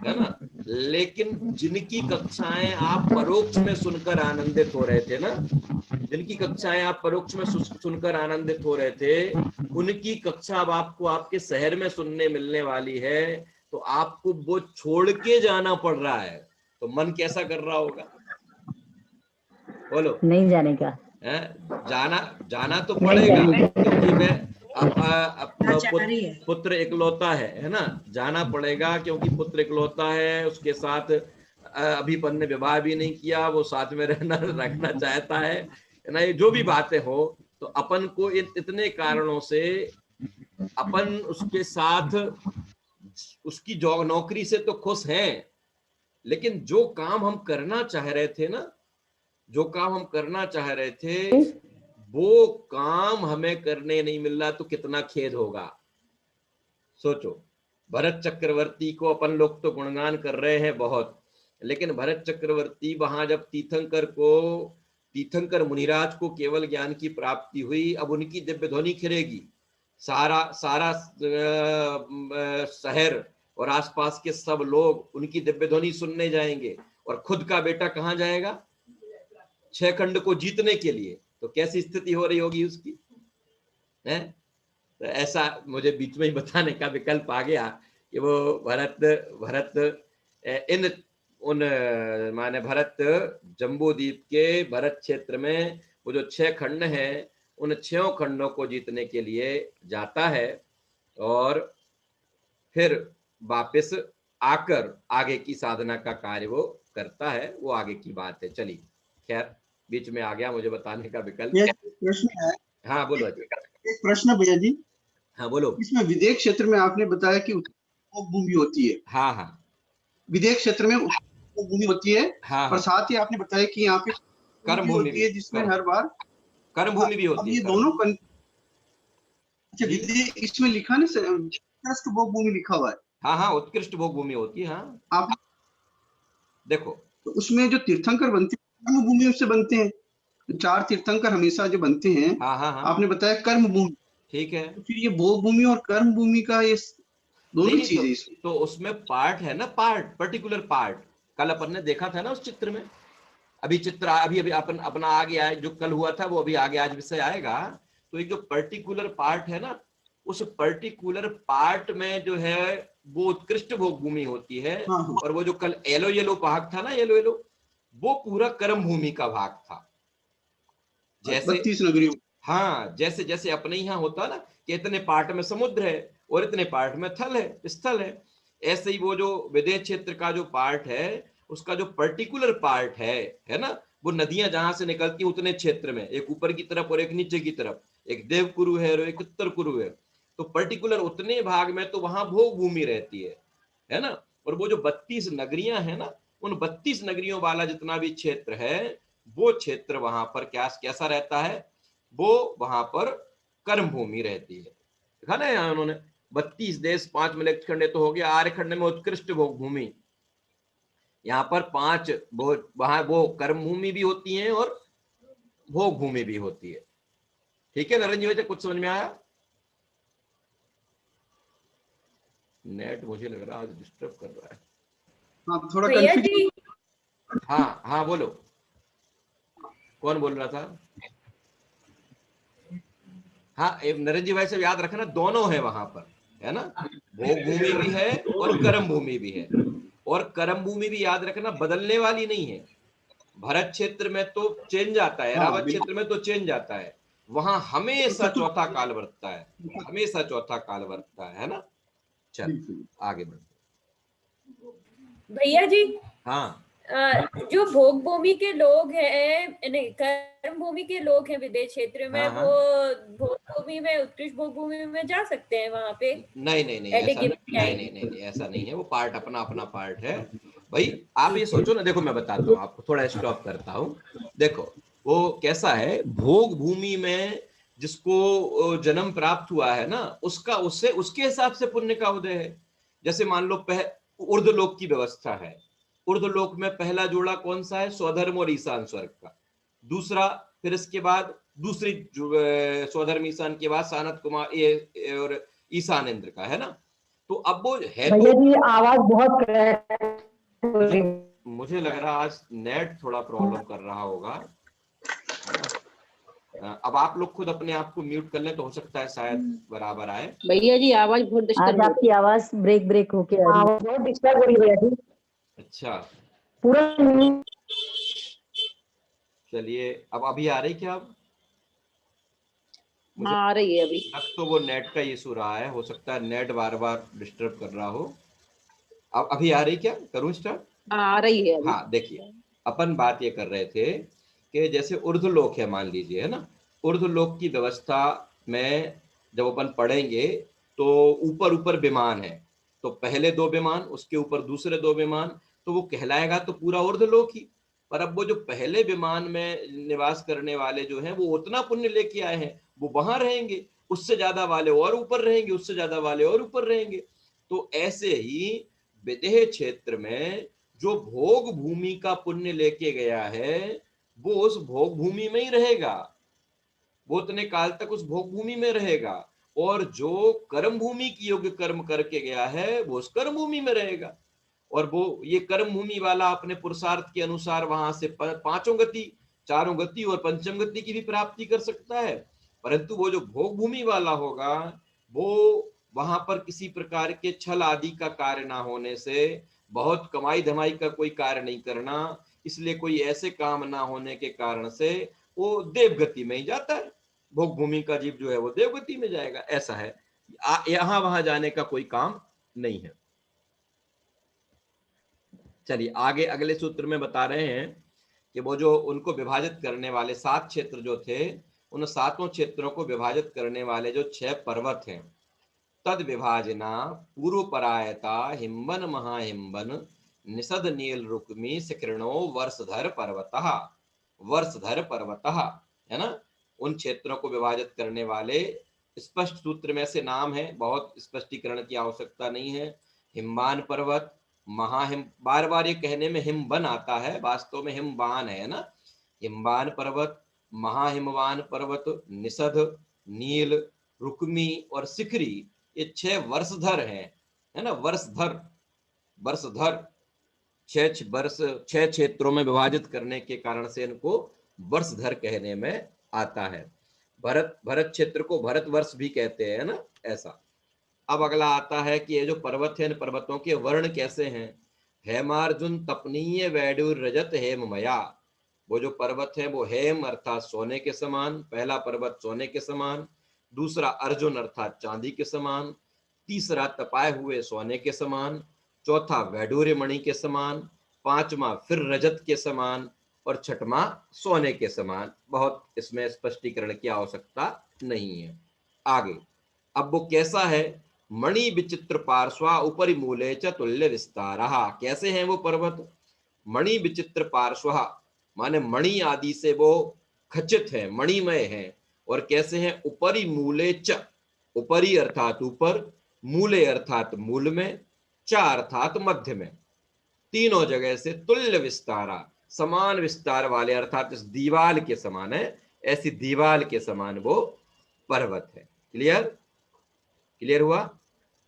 ना। लेकिन जिनकी कक्षाएं आप परोक्ष में सुनकर आनंदित हो रहे थे ना, जिनकी कक्षाएं आप परोक्ष में सुनकर आनंदित हो रहे थे, उनकी कक्षा अब आपको आपके शहर में सुनने मिलने वाली है, तो आपको वो छोड़ के जाना पड़ रहा है, तो मन कैसा कर रहा होगा? बोलो। नहीं जाने का है? जाना तो पड़ेगा, क्योंकि मैं अपना पुत्र इकलौता है ना, जाना पड़ेगा क्योंकि पुत्र इकलौता है, उसके साथ अभी अपन ने विवाह भी नहीं किया, वो साथ में रखना चाहता है ना, ये जो भी बातें हो, तो अपन को इतने कारणों से अपन उसके साथ, उसकी जॉब नौकरी से तो खुश हैं, लेकिन जो काम हम करना चाह रहे थे ना, जो काम हम करना चाह रहे थे, वो काम हमें करने नहीं मिल रहा, तो कितना खेद होगा। सोचो, भरत चक्रवर्ती को अपन लोग तो गुणगान कर रहे हैं बहुत, लेकिन भरत चक्रवर्ती वहां जब तीर्थंकर मुनिराज को केवल ज्ञान की प्राप्ति हुई, अब उनकी दिव्य ध्वनि खिलेगी, सारा शहर और आसपास के सब लोग उनकी दिव्य ध्वनि सुनने जाएंगे, और खुद का बेटा कहाँ जाएगा? 6 खंड को जीतने के लिए। तो कैसी स्थिति हो रही होगी उसकी, है? तो ऐसा मुझे बीच में ही बताने का विकल्प आ गया कि वो भरत भरत जम्बूद्वीप के भरत क्षेत्र में वो जो 6 खंड हैं, उन 6 खंडों को जीतने के लिए जाता है, और फिर वापस आकर आगे की साधना का कार्य वो करता है। वो आगे की बात है। चलिए, खैर बीच में आ गया मुझे बताने का विकल्प। प्रश्न है। हाँ बोलो। एक प्रश्न भैया जी। हाँ बोलो। इसमें विदेश क्षेत्र में आपने बताया कि भूमि होती है। हाँ हाँ, विदेश क्षेत्र में भूमि होती है। हाँ, और साथ ही आपने बताया कि यहाँ पे कर्म भूमि होती है, जिसमें हर बार कर्म भूमि भी होती है। ये दोनों अच्छा, विदेश इसमें लिखा नहीं, उत्कृष्ट भोग भूमि लिखा हुआ है। हाँ हाँ, उत्कृष्ट भोग भूमि होती है। हाँ, आप देखो, तो उसमें जो तीर्थंकर बनते हैं कर्म भूमि से बनते हैं। 4 तीर्थंकर हमेशा जो बनते हैं। हाँ हाँ हाँ, आपने बताया कर्म भूमि, ठीक है। तो फिर ये भोग भूमि और कर्म भूमि का ये दोनों चीजें तो उसमें पार्ट है ना, पर्टिकुलर पार्ट। कल अपन ने देखा था ना उस चित्र में, अभी चित्र अभी अपन अपना आ गया है, जो कल हुआ था वो अभी आगे आज विषय आएगा। तो एक जो पर्टिकुलर पार्ट है ना, उस पर्टिकुलर पार्ट में जो है वो उत्कृष्ट भोग भूमि होती है। हाँ, हाँ। और वो जो कल येलो येलो भाग था ना, येलो येलो, वो पूरा कर्म भूमि का भाग था। जैसे 32 नगरियों। हाँ, जैसे जैसे अपने यहाँ होता है ना कि इतने पार्ट में समुद्र है और इतने पार्ट में थल है, स्थल है, ऐसे ही वो जो विदेश क्षेत्र का जो पार्ट है, उसका जो पर्टिकुलर पार्ट है ना, वो नदियां जहां से निकलती हैं उतने क्षेत्र में, एक ऊपर की तरफ और एक नीचे की तरफ, एक देवकुरु है और एक उत्तर कुरु है, तो पर्टिकुलर उतने भाग में तो वहां भोग भूमि रहती है ना। और वो जो 32 नगरियां हैं ना, उन 32 नगरियों वाला जितना भी क्षेत्र है, वो क्षेत्र वहां पर कैसा रहता है, वो वहां पर कर्म भूमि रहती है। देखा ना यहाँ उन्होंने 32 देश 5 मिलित खंड तो हो गया, आर्य खंड में उत्कृष्ट भोग भूमि, यहाँ पर 5 वहां वो कर्म भूमि भी होती है और भोग भूमि भी होती है। ठीक है नरेंद्र जी, वैसे कुछ समझ में आया? नेट मुझे लग रहा है आज डिस्टर्ब कर रहा है। हाँ, थोड़ा भैया कंफ्यूजन। जी, हाँ हाँ बोलो, कौन बोल रहा था? हाँ नरेंद्र जी, वैसे याद रखना दोनों है वहां पर, है ना, भोग भूमि भी है और कर्म भूमि भी है। और कर्म भूमि भी याद रखना बदलने वाली नहीं है। भरत क्षेत्र में तो चेंज आता है, हाँ, रावत क्षेत्र में तो चेंज आता है, वहां हमेशा बिल्कुल। चौथा काल बरतता है, हमेशा चौथा काल बरतता है ना। चल बिल्कुल। आगे बढ़ते। भैया जी, हाँ जो भोग भूमि के लोग हैं, नहीं कर्म भूमि के लोग हैं विदेश क्षेत्र में, हाँ हाँ, वो भोग भूमि में, उत्कृष्ट भोग भूमि में जा सकते हैं वहां पे नहीं नहीं नहीं, एट ए ऐसा गिवन नहीं नहीं टाइम? नहीं नहीं, ऐसा नहीं है, वो पार्ट अपना अपना पार्ट है भाई। आप ये सोचो ना, देखो मैं बताता हूँ आपको, थोड़ा स्टॉप करता हूँ। देखो वो कैसा है, भोग भूमि में जिसको जन्म प्राप्त हुआ है ना, उसका उससे उसके हिसाब से पुण्य का उदय है। जैसे मान लो ऊर्ध्वलोक की व्यवस्था है, ऊर्ध्वलोक में पहला जोड़ा कौन सा है, स्वधर्म और ईशान स्वर्ग का। दूसरा, फिर इसके बाद दूसरी स्वधर्म ईशान के बाद सानत कुमार और ईशान इंद्र का, है ना। तो अब वो है भैया तो जी आवाज बहुत क्रैक हो रही है। मुझे लग रहा आज नेट थोड़ा प्रॉब्लम कर रहा होगा, है ना। अब आप लोग खुद अपने आप को म्यूट कर लें तो हो सकता है शायद बराबर आए। भैया जी आवाज बहुत आज डिस्टर्ब हो आपकी आवाज ब्रेक ब्रेक होके आ रही है। आवाज बहुत डिस्टर्ब हो रही है भैया जी, अच्छा पूरा चलिए, अब अभी आ रही क्या? अब मुझे हाँ, आ रही है अभी। लग तो वो नेट का इशू रहा है, हो सकता है नेट बार बार डिस्टर्ब कर रहा हो। अब अभी आ रही क्या, करूं स्टार्ट? हाँ, आ रही है अभी। हाँ देखिए, अपन बात ये कर रहे थे कि जैसे ऊर्ध्वलोक है मान लीजिए, है ना, ऊर्ध्वलोक की व्यवस्था में जब अपन पढ़ेंगे तो ऊपर ऊपर विमान है, तो पहले 2 विमान, उसके ऊपर दूसरे 2 विमान, तो वो कहलाएगा तो पूरा ऊर्ध्वलोक ही। पर अब वो जो पहले विमान में निवास करने वाले जो हैं, वो उतना पुण्य लेके आए हैं, वो वहां रहेंगे, उससे ज्यादा वाले और ऊपर रहेंगे, उससे ज्यादा वाले और ऊपर रहेंगे। तो ऐसे ही विदेह क्षेत्र में जो भोग भूमि का पुण्य लेके गया है, वो उस भोग भूमि में ही रहेगा, वो उतने काल तक उस भोग भूमि में रहेगा। और जो कर्म भूमि की योग्य कर्म करके गया है, वो उस कर्म भूमि में रहेगा। और वो ये कर्म भूमि वाला अपने पुरुषार्थ के अनुसार वहां से 5 गति, 4 गति और 5वीं गति की भी प्राप्ति कर सकता है। परंतु वो जो भोग भूमि वाला होगा, वो वहां पर किसी प्रकार के छल आदि का कार्य ना होने से, बहुत कमाई धमाई का कोई कार्य नहीं करना, इसलिए कोई ऐसे काम ना होने के कारण से वो देवगति में ही जाता है। भोग भूमि का जीव जो है वो देवगति में जाएगा, ऐसा है, यहां वहां जाने का कोई काम नहीं है। चलिए आगे अगले सूत्र में बता रहे हैं कि वो जो उनको विभाजित करने वाले 7 क्षेत्र जो थे, उन 7 क्षेत्रों को विभाजित करने वाले जो 6 पर्वत हैं, तद विभाजना पूर्व परायता हिम्बन महाहिम्बन निषद नील रुक्मी शिखरणो वर्षधर पर्वतः, वर्षधर पर्वतः, है ना। उन क्षेत्रों को विभाजित करने वाले स्पष्ट सूत्र में से नाम है, बहुत स्पष्टीकरण की आवश्यकता नहीं है। हिमबान पर्वत, महाहिम, बार बार ये कहने में हिमबन आता है, वास्तव में हिमबान है ना। हिमबान पर्वत, महाहिमवान पर्वत, निषद, नील, रुक्मी और शिखरी, ये 6 वर्षधर हैं, है ना। वर्षधर, वर्षधर 6 वर्ष 6 क्षेत्रों में विभाजित करने के कारण से इनको वर्षधर कहने में आता है। भरत क्षेत्र को भरत वर्ष भी कहते हैं ना, ऐसा। अब अगला आता है कि ये जो पर्वत है, इन पर्वतों के वर्ण कैसे हैं। हेमार्जुन तपनीय वैडूर रजत हेममया, वो जो पर्वत है वो हेम अर्थात सोने के समान, पहला पर्वत सोने के समान, दूसरा अर्जुन अर्थात चांदी के समान, तीसरा तपाए हुए सोने के समान, चौथा वैडूर्य मणि के समान, पांचवा फिर रजत के समान और छठवां सोने के समान। बहुत इसमें स्पष्टीकरण की आवश्यकता नहीं है। आगे अब वो कैसा है। मणि विचित्र पार्श्वा उपरि मूले च तुल्य विस्तारः, कैसे हैं वो पर्वत। मणि विचित्र पार्श्वा माने मणि आदि से वो खचित है, मणिमय है। और कैसे हैं। उपरि मूले च, उपरि अर्थात ऊपर, मूले अर्थात मूल में, च अर्थात मध्य में, तीनों जगह से तुल्य विस्तारा, समान विस्तार वाले अर्थात इस दीवाल के समान है, ऐसी दीवाल के समान वो पर्वत है। क्लियर, क्लियर हुआ।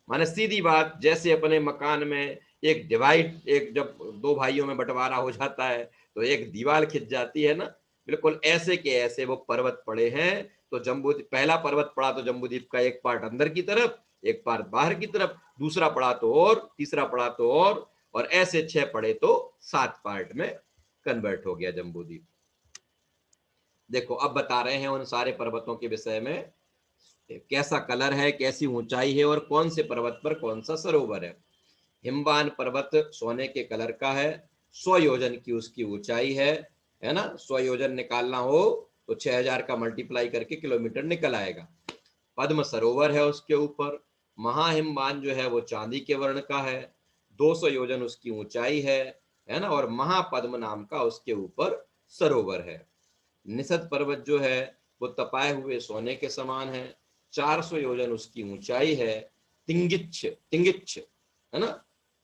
माने सीधी बात, जैसे अपने मकान में एक डिवाइड, एक जब दो भाइयों में बंटवारा हो जाता है तो एक दीवार खिंच जाती है ना, बिल्कुल ऐसे के ऐसे वो पर्वत पड़े हैं। तो जम्बूद्वीप, पहला पर्वत पड़ा तो जम्बूद्वीप का एक पार्ट अंदर की तरफ, एक पार्ट बाहर की तरफ, दूसरा पड़ा तो और, तीसरा पड़ा तो और ऐसे 6 पड़े तो 7 पार्ट में कन्वर्ट हो गया जम्बूद्वीप। देखो अब बता रहे हैं उन सारे पर्वतों के विषय में, कैसा कलर है, कैसी ऊंचाई है और कौन से पर्वत पर कौन सा सरोवर है। हिमवान पर्वत सोने के कलर का है, 100 योजन की उसकी ऊंचाई है ना। 100 योजन निकालना हो तो 6000 का मल्टीप्लाई करके किलोमीटर निकल आएगा। पद्म सरोवर है उसके ऊपर। महाहिमवान जो है वो चांदी के वर्ण का है, 200 योजन उसकी ऊंचाई है ना। और महापद्म नाम का उसके ऊपर सरोवर है। निषद पर्वत जो है वो तपाए हुए सोने के समान है, 400 योजन उसकी ऊंचाई है। तिंगिच्छ, तिंगिच्छ है ना,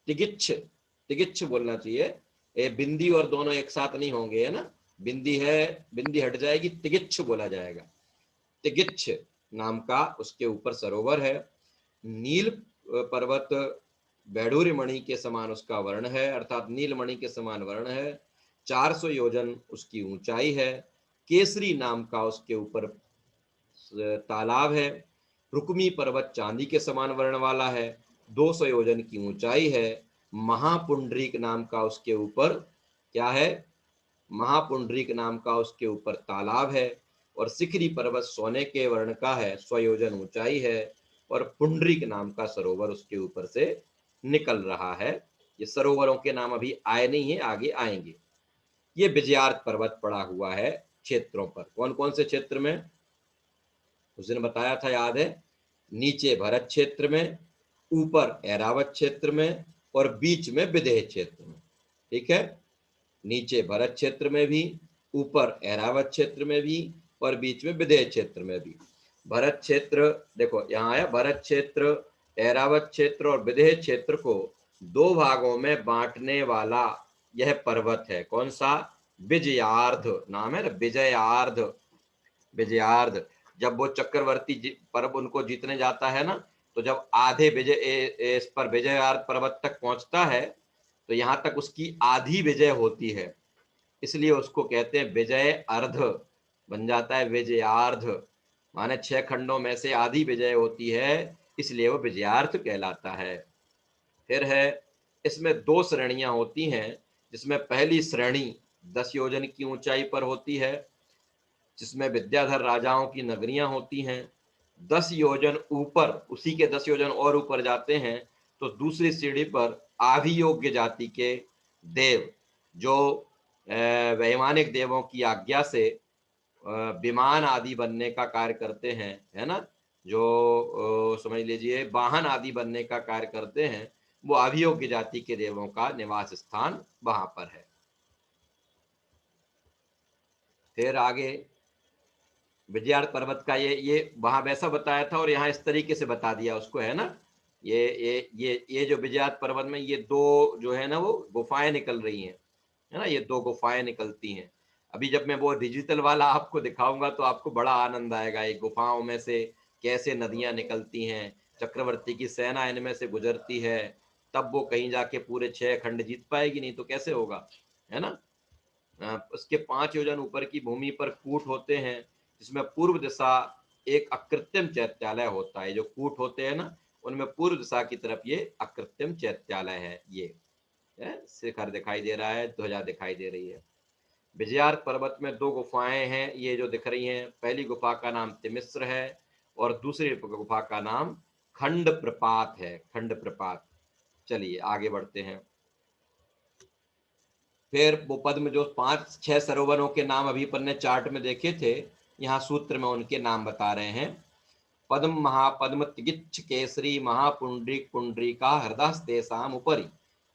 तिगिच्छ, तिगिच्छ बोलना चाहिए। ये बिंदी और दोनों एक साथ नहीं होंगे, है ना। बिंदी है, बिंदी हट जाएगी, तिगिच्छ बोला जाएगा। तिगिच्छ नाम का उसके ऊपर सरोवर है। नील पर्वत वैडूर्य मणि के समान उसका वर्ण है, अर्थात नील मणि के समान वर्ण है, 400 योजन उसकी ऊंचाई है। केसरी नाम का उसके ऊपर तालाब है। रुक्मी पर्वत चांदी के समान वर्ण वाला है, 200 योजन की ऊंचाई है। महापुंडरीक नाम का उसके ऊपर क्या है, महापुंडरीक नाम का उसके ऊपर तालाब है। और शिखरी पर्वत सोने के वर्ण का है, 100 योजन ऊंचाई है। और पुंडरीक नाम का सरोवर उसके ऊपर से निकल रहा है। ये सरोवरों के नाम अभी आए नहीं है, आगे आएंगे। ये विजयार्थ पर्वत पड़ा हुआ है क्षेत्रों पर। कौन कौन से क्षेत्र में, उस दिन बताया था, याद है। नीचे भरत क्षेत्र में, ऊपर ऐरावत क्षेत्र में और बीच में विदेह क्षेत्र में। ठीक है, नीचे भरत क्षेत्र में भी, ऊपर ऐरावत क्षेत्र में भी और बीच में विदेह क्षेत्र में भी। भरत क्षेत्र देखो यहाँ आया, भरत क्षेत्र, ऐरावत क्षेत्र और विदेह क्षेत्र को 2 भागों में बांटने वाला यह पर्वत है। कौन सा, विजयार्ध नाम है ना, विजयार्ध, विजयार्ध। जब वो चक्रवर्ती पर्व उनको जीतने जाता है ना, तो जब आधे विजय इस पर विजयार्ध पर्वत तक पहुंचता है तो यहाँ तक उसकी आधी विजय होती है, इसलिए उसको कहते हैं विजय अर्ध, बन जाता है विजयार्ध। माने 6 खंडों में से आधी विजय होती है, इसलिए वो विजयार्थ कहलाता है। फिर है, इसमें 2 श्रेणियां होती हैं, जिसमें पहली श्रेणी 10 योजन की ऊंचाई पर होती है, जिसमें विद्याधर राजाओं की नगरियां होती हैं। 10 योजन ऊपर, उसी के 10 योजन और ऊपर जाते हैं तो दूसरी सीढ़ी पर आभियोग्य जाति के देव, जो वैमानिक देवों की आज्ञा से विमान आदि बनने का कार्य करते हैं, है ना, जो समझ लीजिए वाहन आदि बनने का कार्य करते हैं, वो अभियोग्य जाति के देवों का निवास स्थान वहां पर है। फिर आगे विजयार्थ पर्वत का ये वहां वैसा बताया था और यहाँ इस तरीके से बता दिया उसको, है ना। ये जो विजयार्थ पर्वत में ये 2 जो है ना वो गुफाएं निकल रही हैं, है ना, ये 2 गुफाएं निकलती हैं। अभी जब मैं वो डिजिटल वाला आपको दिखाऊंगा तो आपको बड़ा आनंद आएगा। ये गुफाओं में से कैसे नदियां निकलती हैं, चक्रवर्ती की सेना इनमें से गुजरती है, तब वो कहीं जाके पूरे 6 खंड जीत पाएगी, नहीं तो कैसे होगा, है ना। उसके 5 योजन ऊपर की भूमि पर कूट होते हैं, जिसमें पूर्व दिशा एक अकृत्रिम चैत्यालय होता है। जो कूट होते हैं ना, उनमें पूर्व दिशा की तरफ ये अकृत्रिम चैत्यालय है। ये शिखर दिखाई दे रहा है, ध्वजा दिखाई दे रही है। विजयार्क पर्वत में 2 गुफाएं हैं, ये जो दिख रही हैं। पहली गुफा का नाम तिमिस्र है और दूसरी गुफा का नाम खंड प्रपात है, खंड प्रपात। चलिए आगे बढ़ते हैं। फिर वो पद्म जो 5-6 सरोवरों के नाम अभी अपन ने चार्ट में देखे थे, यहाँ सूत्र में उनके नाम बता रहे हैं। पद्म महापद्म तिगिच्छ केसरी महापुंडरीक पुंडरीका हृदय तेसाम ऊपरी,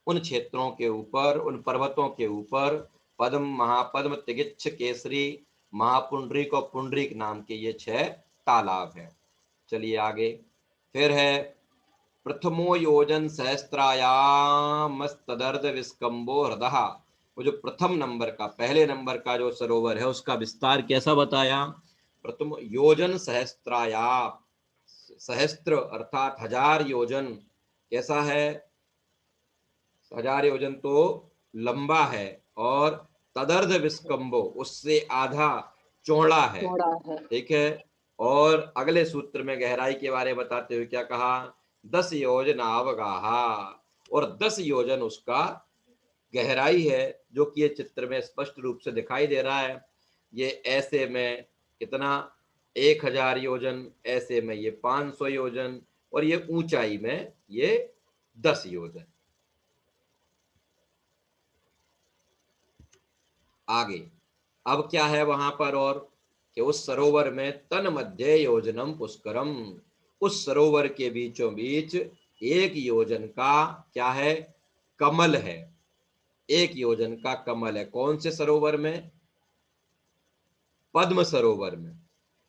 उन क्षेत्रों के ऊपर, उन पर्वतों के ऊपर पद्म महापद्म तिगिच्छ केसरी महापुंडरीक और पुंडरीक नाम के ये 6 तालाब हैं। चलिए आगे। फिर है प्रथमो योजन सहस्त्रायामस्तदर्ध विस्कंबो हृदय, वो जो प्रथम नंबर का, पहले नंबर का जो सरोवर है उसका विस्तार कैसा बताया। प्रथम योजन सहस्त्रायाम, सहस्त्र अर्थात 1000 योजन। कैसा है? 1000 योजन तो लंबा है, और तदर्ध विस्कंबो, उससे आधा चौड़ा है। ठीक है। और अगले सूत्र में गहराई के बारे में बताते हुए क्या कहा? 10 योजन अवगाहा, और 10 योजन उसका गहराई है, जो कि ये चित्र में स्पष्ट रूप से दिखाई दे रहा है। ये ऐसे में कितना? 1000 योजन, ऐसे में ये 500 योजन, और ये ऊंचाई में ये 10 योजन। आगे अब क्या है वहां पर, और कि उस सरोवर में तन मध्य योजनम पुष्करम, उस सरोवर के बीचों बीच 1 योजन का क्या है? कमल है। 1 योजन का कमल है। कौन से सरोवर में? पद्म सरोवर में।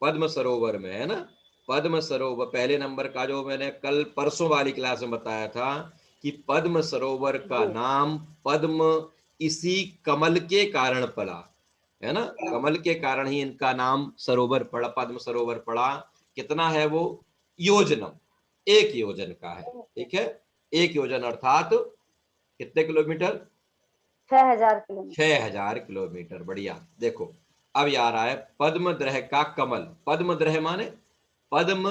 पद्म सरोवर में है ना। पद्म सरोवर पहले नंबर का, जो मैंने कल परसों वाली क्लास में बताया था कि पद्म सरोवर का नाम पद्म इसी कमल के कारण पड़ा, है ना। कमल के कारण ही इनका नाम सरोवर पड़ा, पद्म सरोवर पड़ा। कितना है वो? योजनम, 1 योजन का है। ठीक है। 1 योजन अर्थात कितने किलोमीटर? 6000 किलोमीटर। 6000 किलोमीटर। बढ़िया। देखो अब ये आ रहा है पद्मद्रह का कमल। पद्मद्रह माने पद्म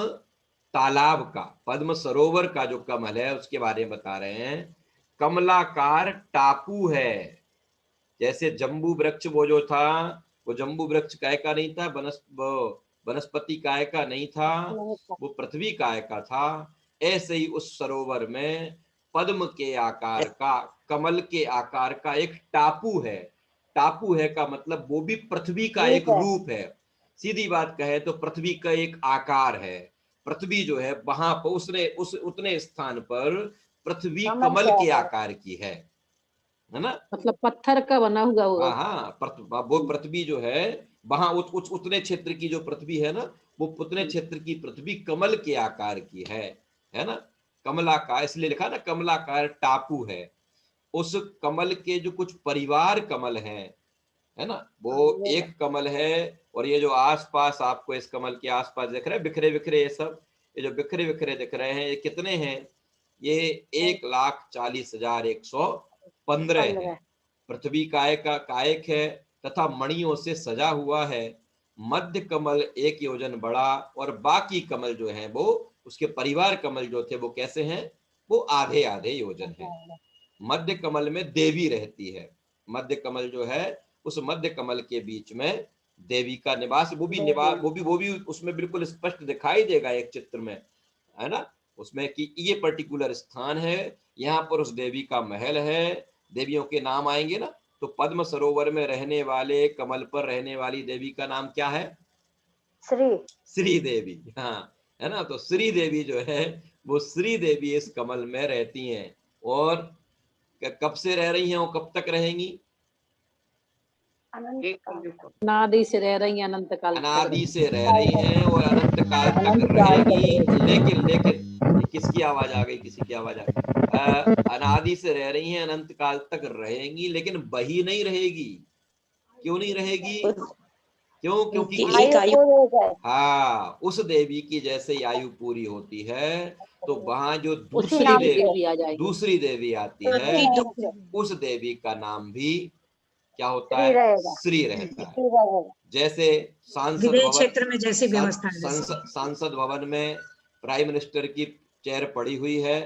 तालाब का, पद्म सरोवर का जो कमल है उसके बारे में बता रहे हैं। कमलाकार टापू है। जैसे जम्बू वृक्ष वो जो था, वो जम्बू वृक्ष काय का नहीं था, वनस्पति काय का नहीं था, वो पृथ्वी काय का था। ऐसे ही उस सरोवर में पद्म के आकार का, कमल के आकार का एक टापू है। टापू है का मतलब वो भी पृथ्वी का एक रूप है। सीधी बात कहे तो पृथ्वी का एक आकार है। पृथ्वी जो है वहां पर उसने उतने स्थान पर पृथ्वी कमल के आकार की है ना। मतलब पत्थर का बना हुआ होगा। हाँ, वो पृथ्वी जो है वहां उतने क्षेत्र की जो पृथ्वी है ना, वो उतने क्षेत्र की पृथ्वी कमल के आकार की है ना। कमलाकार इसलिए लिखा ना, कमलाकार टापू है। उस कमल के जो कुछ परिवार कमल हैं, है ना, वो एक कमल है। और ये जो आसपास आपको इस कमल के आसपास दिख रहे हैं बिखरे बिखरे, ये सब ये जो बिखरे बिखरे दिख रहे हैं, ये कितने हैं? ये 1,40,115 है। पृथ्वी कायक है तथा मणियों से सजा हुआ है। मध्य कमल 1 योजन बड़ा, और बाकी कमल जो है वो उसके परिवार कमल जो थे वो कैसे हैं? वो आधे आधे योजन है। मध्य कमल में देवी रहती है। मध्य कमल जो है, उस मध्य कमल के बीच में देवी का निवास, वो भी उसमें बिल्कुल स्पष्ट दिखाई देगा एक चित्र में, है ना, उसमें कि ये पर्टिकुलर स्थान है, यहाँ पर उस देवी का महल है। देवियों के नाम आएंगे ना, तो पद्म सरोवर में रहने वाले, कमल पर रहने वाली देवी का नाम क्या है? श्री देवी। हाँ, है ना। तो श्री देवी जो है वो श्री देवी इस कमल में रहती हैं। और कब से रह रही हैं और कब तक रहेंगी? अनादि से रह रही हैं, अनंत काल अनादि से रह रही हैं और अनंत काल तक रहेंगी। लेकिन किसकी आवाज आ गई? किसी की आवाज आ गई। अनादि से रह रही हैं, अनंत काल तक रहेंगी, लेकिन वही नहीं रहेगी। क्यों नहीं रहेगी? क्यों? क्योंकि हाँ, उस देवी की जैसे ही आयु पूरी होती है तो वहां जो दूसरी देवी आती है, उस देवी का नाम भी क्या होता है? श्री रहता है। जैसे सांसद भवन, क्षेत्र में जैसी व्यवस्था है, सांसद भवन में प्राइम मिनिस्टर की चेयर पड़ी हुई है,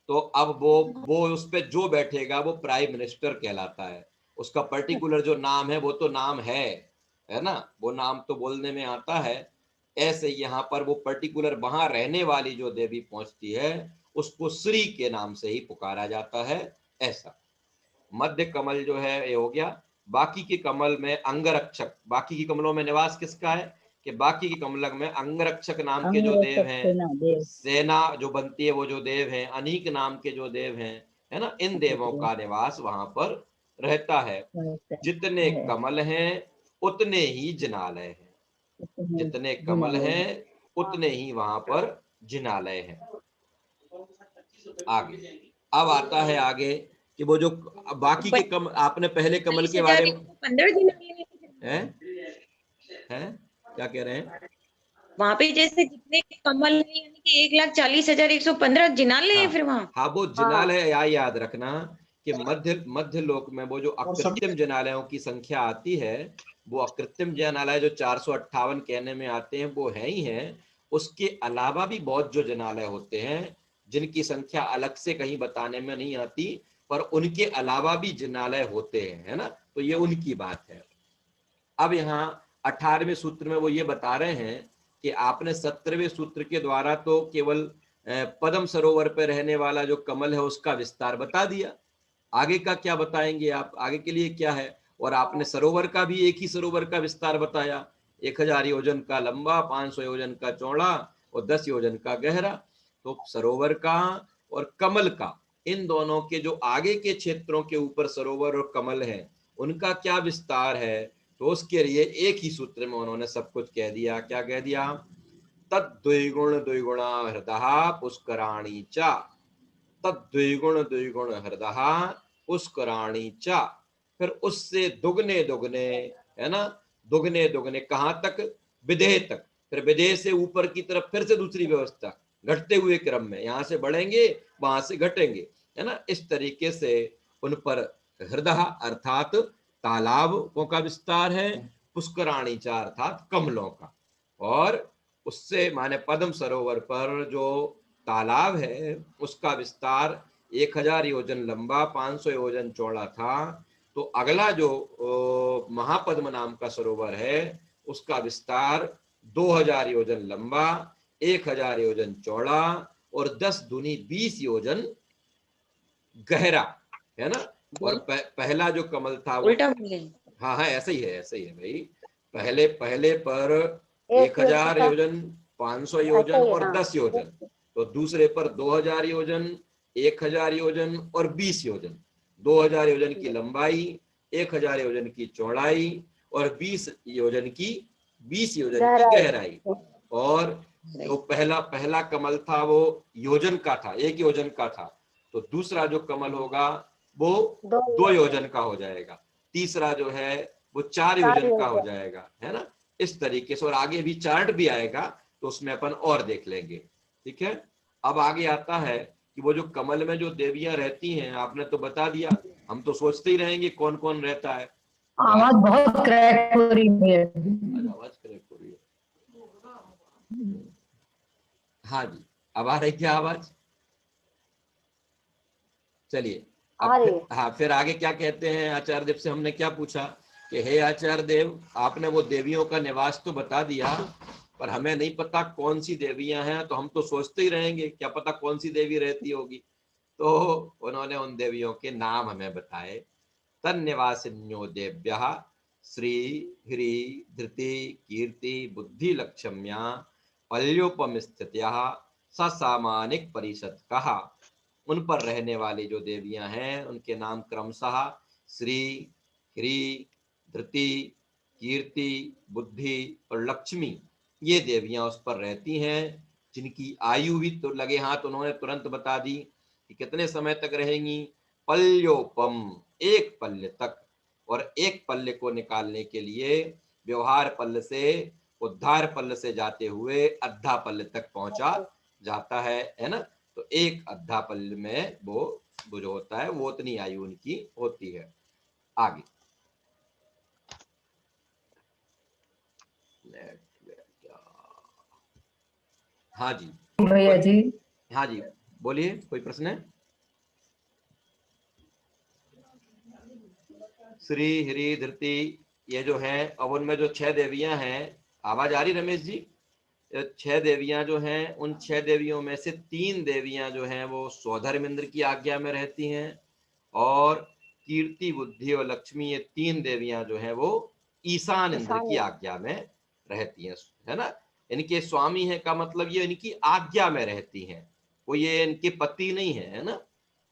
तो अब वो उस पे जो बैठेगा वो प्राइम मिनिस्टर कहलाता है। उसका पर्टिकुलर जो नाम है वो तो नाम है ना, वो नाम तो बोलने में आता है। ऐसे यहाँ पर वो पर्टिकुलर वहां रहने वाली जो देवी पहुंचती है उसको श्री के नाम से ही पुकारा जाता है। ऐसा मध्य कमल जो है ये हो गया। बाकी के कमल में अंगरक्षक, बाकी की कमलों में निवास किसका है कि बाकी की कमलक में अंगरक्षक नाम के जो देव हैं, सेना जो बनती है वो जो देव हैं, अनीक नाम के जो देव हैं, है ना, इन देवों का निवास वहां पर रहता है। जितने कमल हैं उतने ही जिनालय हैं, जितने कमल हैं उतने ही वहां पर जिनालय हैं। आगे अब आता है आगे कि वो जो बाकी के कमल, आपने पहले कमल के बारे में 15 हैं क्या कह रहे हैं? वहां पे जैसे जितने कमल है यानी कि 1,40,115 जिनालय है फिर वहां। हाँ वो जिनालय याद रखना कि मध्य लोक में वो जो अकृत्रिम जिनालयों की संख्या आती है, वो अकृत्रिम जिनालय जो 458 कहने में आते हैं वो है ही है। उसके अलावा भी बहुत जो जिनालय होते हैं जिनकी संख्या अलग से कहीं बताने में नहीं आती, पर उनके अलावा भी जिनालय होते हैं, है ना, तो ये उनकी बात है। अब यहाँ 18वें सूत्र में वो ये बता रहे हैं कि आपने 17वें सूत्र के द्वारा तो केवल पद्म सरोवर पर रहने वाला जो कमल है उसका विस्तार बता दिया, आगे का क्या बताएंगे आप, आगे के लिए क्या है? और आपने सरोवर का भी एक ही सरोवर का विस्तार बताया, 1000 योजन का लंबा, 500 योजन का चौड़ा और 10 योजन का गहरा। तो सरोवर का और कमल का, इन दोनों के जो आगे के क्षेत्रों के ऊपर सरोवर और कमल है उनका क्या विस्तार है, तो उसके लिए एक ही सूत्र में उन्होंने सब कुछ कह दिया। क्या कह दिया? तद्द्विगुण द्विगुणा हृदः पुष्कराणि च, तद्द्विगुण द्विगुण हृदः पुष्कराणि च, फिर उससे दुगने दुगने, है ना, दुगने दुगने कहां तक? विदेह तक। फिर विदेह से ऊपर की तरफ फिर से दूसरी व्यवस्था, घटते हुए क्रम में, यहां से बढ़ेंगे वहां से घटेंगे, है ना, इस तरीके से उन पर हृदय अर्थात तालाबों का विस्तार है, पुष्कराणी चा अर्थात कमलों का, और उससे माने पद्म सरोवर पर जो तालाब है उसका विस्तार 1000 योजन लंबा, 500 योजन चौड़ा था। तो अगला जो महापद्म नाम का सरोवर है उसका विस्तार 2000 योजन लंबा, 1000 योजन चौड़ा और 10 दूनी 20 योजन गहरा, है ना। और पहला जो कमल था वो उल्टा बोल गए। हाँ ऐसा ही है भाई। पहले पर 1000 योजन, 500 योजन और 10 योजन, तो दूसरे पर 2000 योजन, 1000 योजन और 20 योजन। 2000 योजन की लंबाई, 1000 योजन की चौड़ाई और 20 योजन की गहराई। और जो पहला कमल था वो योजन का था, 1 योजन का था, तो दूसरा जो कमल होगा वो 2 योजन का हो जाएगा, तीसरा जो है वो 4 योजन का हो जाएगा, है ना, इस तरीके से। और आगे भी चार्ट भी आएगा तो उसमें अपन और देख लेंगे, ठीक है। अब आगे आता है कि वो जो कमल में जो देवियां रहती हैं, आपने तो बता दिया, हम तो सोचते ही रहेंगे कौन कौन रहता है। आवाज बहुत क्रैक हो रही है। आवाज क्रैक हो रही है। हाँ जी, अब आ रही क्या आवाज? चलिए अब हाँ, फिर आगे क्या कहते हैं आचार्य देव से? हमने क्या पूछा कि हे आचार्य देव, आपने वो देवियों का निवास तो बता दिया, पर हमें नहीं पता कौन सी देवियां हैं, तो हम तो सोचते ही रहेंगे क्या पता कौन सी देवी रहती होगी। तो उन्होंने उन देवियों के नाम हमें बताए। तन्निवासिन्यो देव्यः श्री ह्री धृति कीर्ति बुद्धि लक्ष्म्या पल्योपम स्थित्याः ससामानिक परिषद कहा। उन पर रहने वाली जो देवियां हैं उनके नाम क्रमशः श्री, ह्री, धृति, कीर्ति, बुद्धि और लक्ष्मी, ये देवियां उस पर रहती हैं, जिनकी आयु भी तो लगे हाथ उन्होंने तुरंत बता दी कि कितने समय तक रहेंगी। पल्योपम, 1 पल्य तक, और 1 पल्य को निकालने के लिए व्यवहार पल्य से उद्धार पल्य से जाते हुए अद्धा पल्य तक पहुंचा जाता है ना। तो 1 अद्धा पल्य में वो जो होता है वो उतनी आयु उनकी होती है। आगे हाँ जी भैया जी, हाँ जी बोलिए, कोई प्रश्न है? श्री हिरी धृति ये जो है, अब उनमें जो 6 देवियां हैं, आवाज आ रही रमेश जी? 6 देवियां जो हैं, उन 6 देवियों में से 3 देवियां जो हैं वो स्वधर्म इंद्र की आज्ञा में रहती हैं, और कीर्ति बुद्धि और लक्ष्मी ये 3 देवियां जो हैं वो ईशान इंद्र की आज्ञा में रहती हैं, है ना। इनके स्वामी है का मतलब ये इनकी आज्ञा में रहती हैं, वो ये इनके पति नहीं है ना,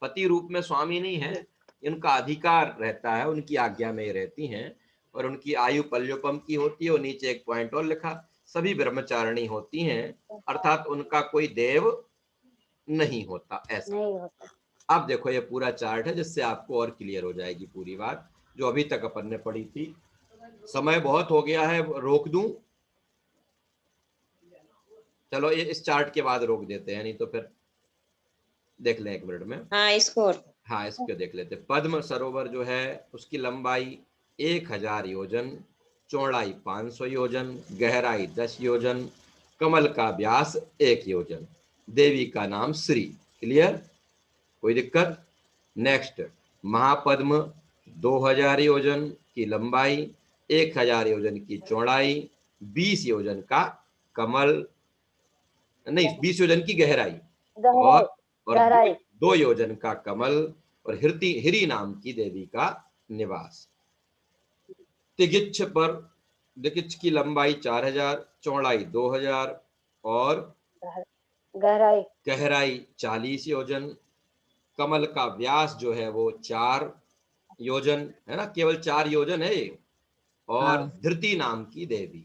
पति रूप में स्वामी नहीं है, इनका अधिकार रहता है, उनकी आज्ञा में ही रहती हैं, और उनकी आयु पल्योपम की होती है। और नीचे एक पॉइंट और लिखा, सभी ब्रह्मचारिणी होती हैं, अर्थात उनका कोई देव नहीं होता, ऐसा नहीं होता। अब देखो ये पूरा चार्ट है, जिससे आपको और क्लियर हो जाएगी पूरी बात जो अभी तक अपन ने पढ़ी थी। समय बहुत हो गया है, रोक दूं? चलो ये इस चार्ट के बाद रोक देते हैं, नहीं तो फिर देख लें 1 मिनट में। हाँ इसको, हाँ इसको देख लेते। पद्म सरोवर जो है उसकी लंबाई 1000 योजन, चौड़ाई 500 योजन, गहराई 10 योजन, कमल का व्यास 1 योजन, देवी का नाम श्री। क्लियर, कोई दिक्कत? नेक्स्ट, महापद्म 2000 योजन की लंबाई, 1000 योजन की चौड़ाई, 20 योजन का कमल, नहीं 20 योजन की गहराई, और गहराई 2 योजन का कमल, और हिरी नाम की देवी का निवास। तिगिच्छ पर, तिगिच्छ की लंबाई 4000, चौड़ाई 2000 और गहराई 40 योजन, कमल का व्यास जो है वो 4 योजन है ना, केवल 4 योजन है, और धृति नाम की देवी।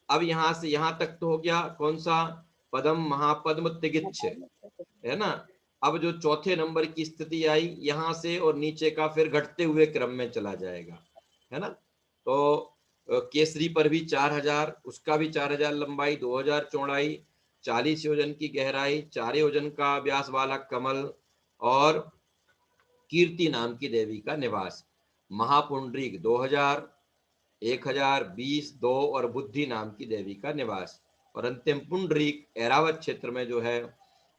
अब यहां से यहां तक तो हो गया कौन सा? पद्म, महापद्म, तिगिच्छ, है ना। अब जो चौथे नंबर की स्थिति आई यहां से, और नीचे का फिर घटते हुए क्रम में चला जाएगा, है ना। तो केसरी पर भी 4000, उसका भी 4000 लंबाई, 2000 चौड़ाई, 40 योजन की गहराई, 4 योजन का व्यास वाला कमल, और कीर्ति नाम की देवी का निवास। महापुंडरीक 2000, 1000, 20, 2 और बुद्धि नाम की देवी का निवास। और अंतिम पुंडरीक ऐरावत क्षेत्र में जो है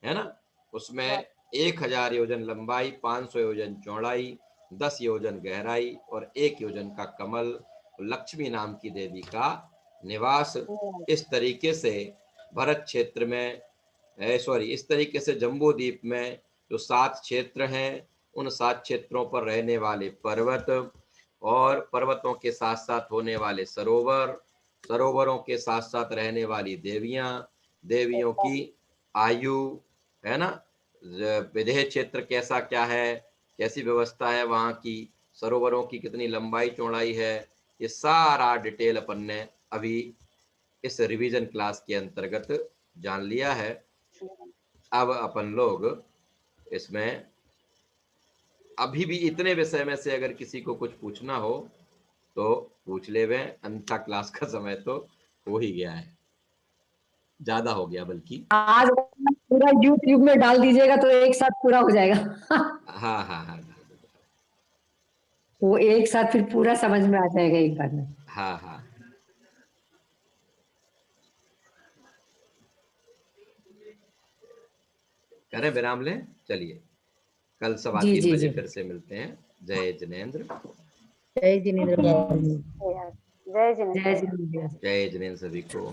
ना, उसमें 1000 योजन लंबाई, 500 योजन चौड़ाई, 10 योजन गहराई और 1 योजन का कमल, लक्ष्मी नाम की देवी का निवास। इस तरीके से भरत क्षेत्र में, इस तरीके से जम्बू द्वीप में जो 7 क्षेत्र हैं, उन 7 क्षेत्रों पर रहने वाले पर्वत, और पर्वतों के साथ साथ होने वाले सरोवर, सरोवरों के साथ साथ रहने वाली देवियां, देवियों की आयु, है ना, विदेह क्षेत्र कैसा क्या है, कैसी व्यवस्था है वहाँ की, सरोवरों की कितनी लंबाई चौड़ाई है, ये सारा डिटेल अपन ने अभी इस रिवीजन क्लास के अंतर्गत जान लिया है। अब अपन लोग इसमें अभी भी इतने विषय में से अगर किसी को कुछ पूछना हो तो पूछ ले, वे अन्यथा क्लास का समय तो हो ही गया है, ज्यादा हो गया बल्कि। आज पूरा YouTube में डाल दीजिएगा तो एक साथ पूरा हो जाएगा। हाँ हाँ हाँ वो एक साथ फिर पूरा समझ में आ जाएगा एक बार में। हाँ हाँ। करें विराम लें, चलिए कल 3:15 बजे फिर से मिलते हैं। जय जिनेंद्र। जय जिनेंद्र। जय जिनेंद्र। जय जिनेंद्र। जय जिनेंद्र सभी को।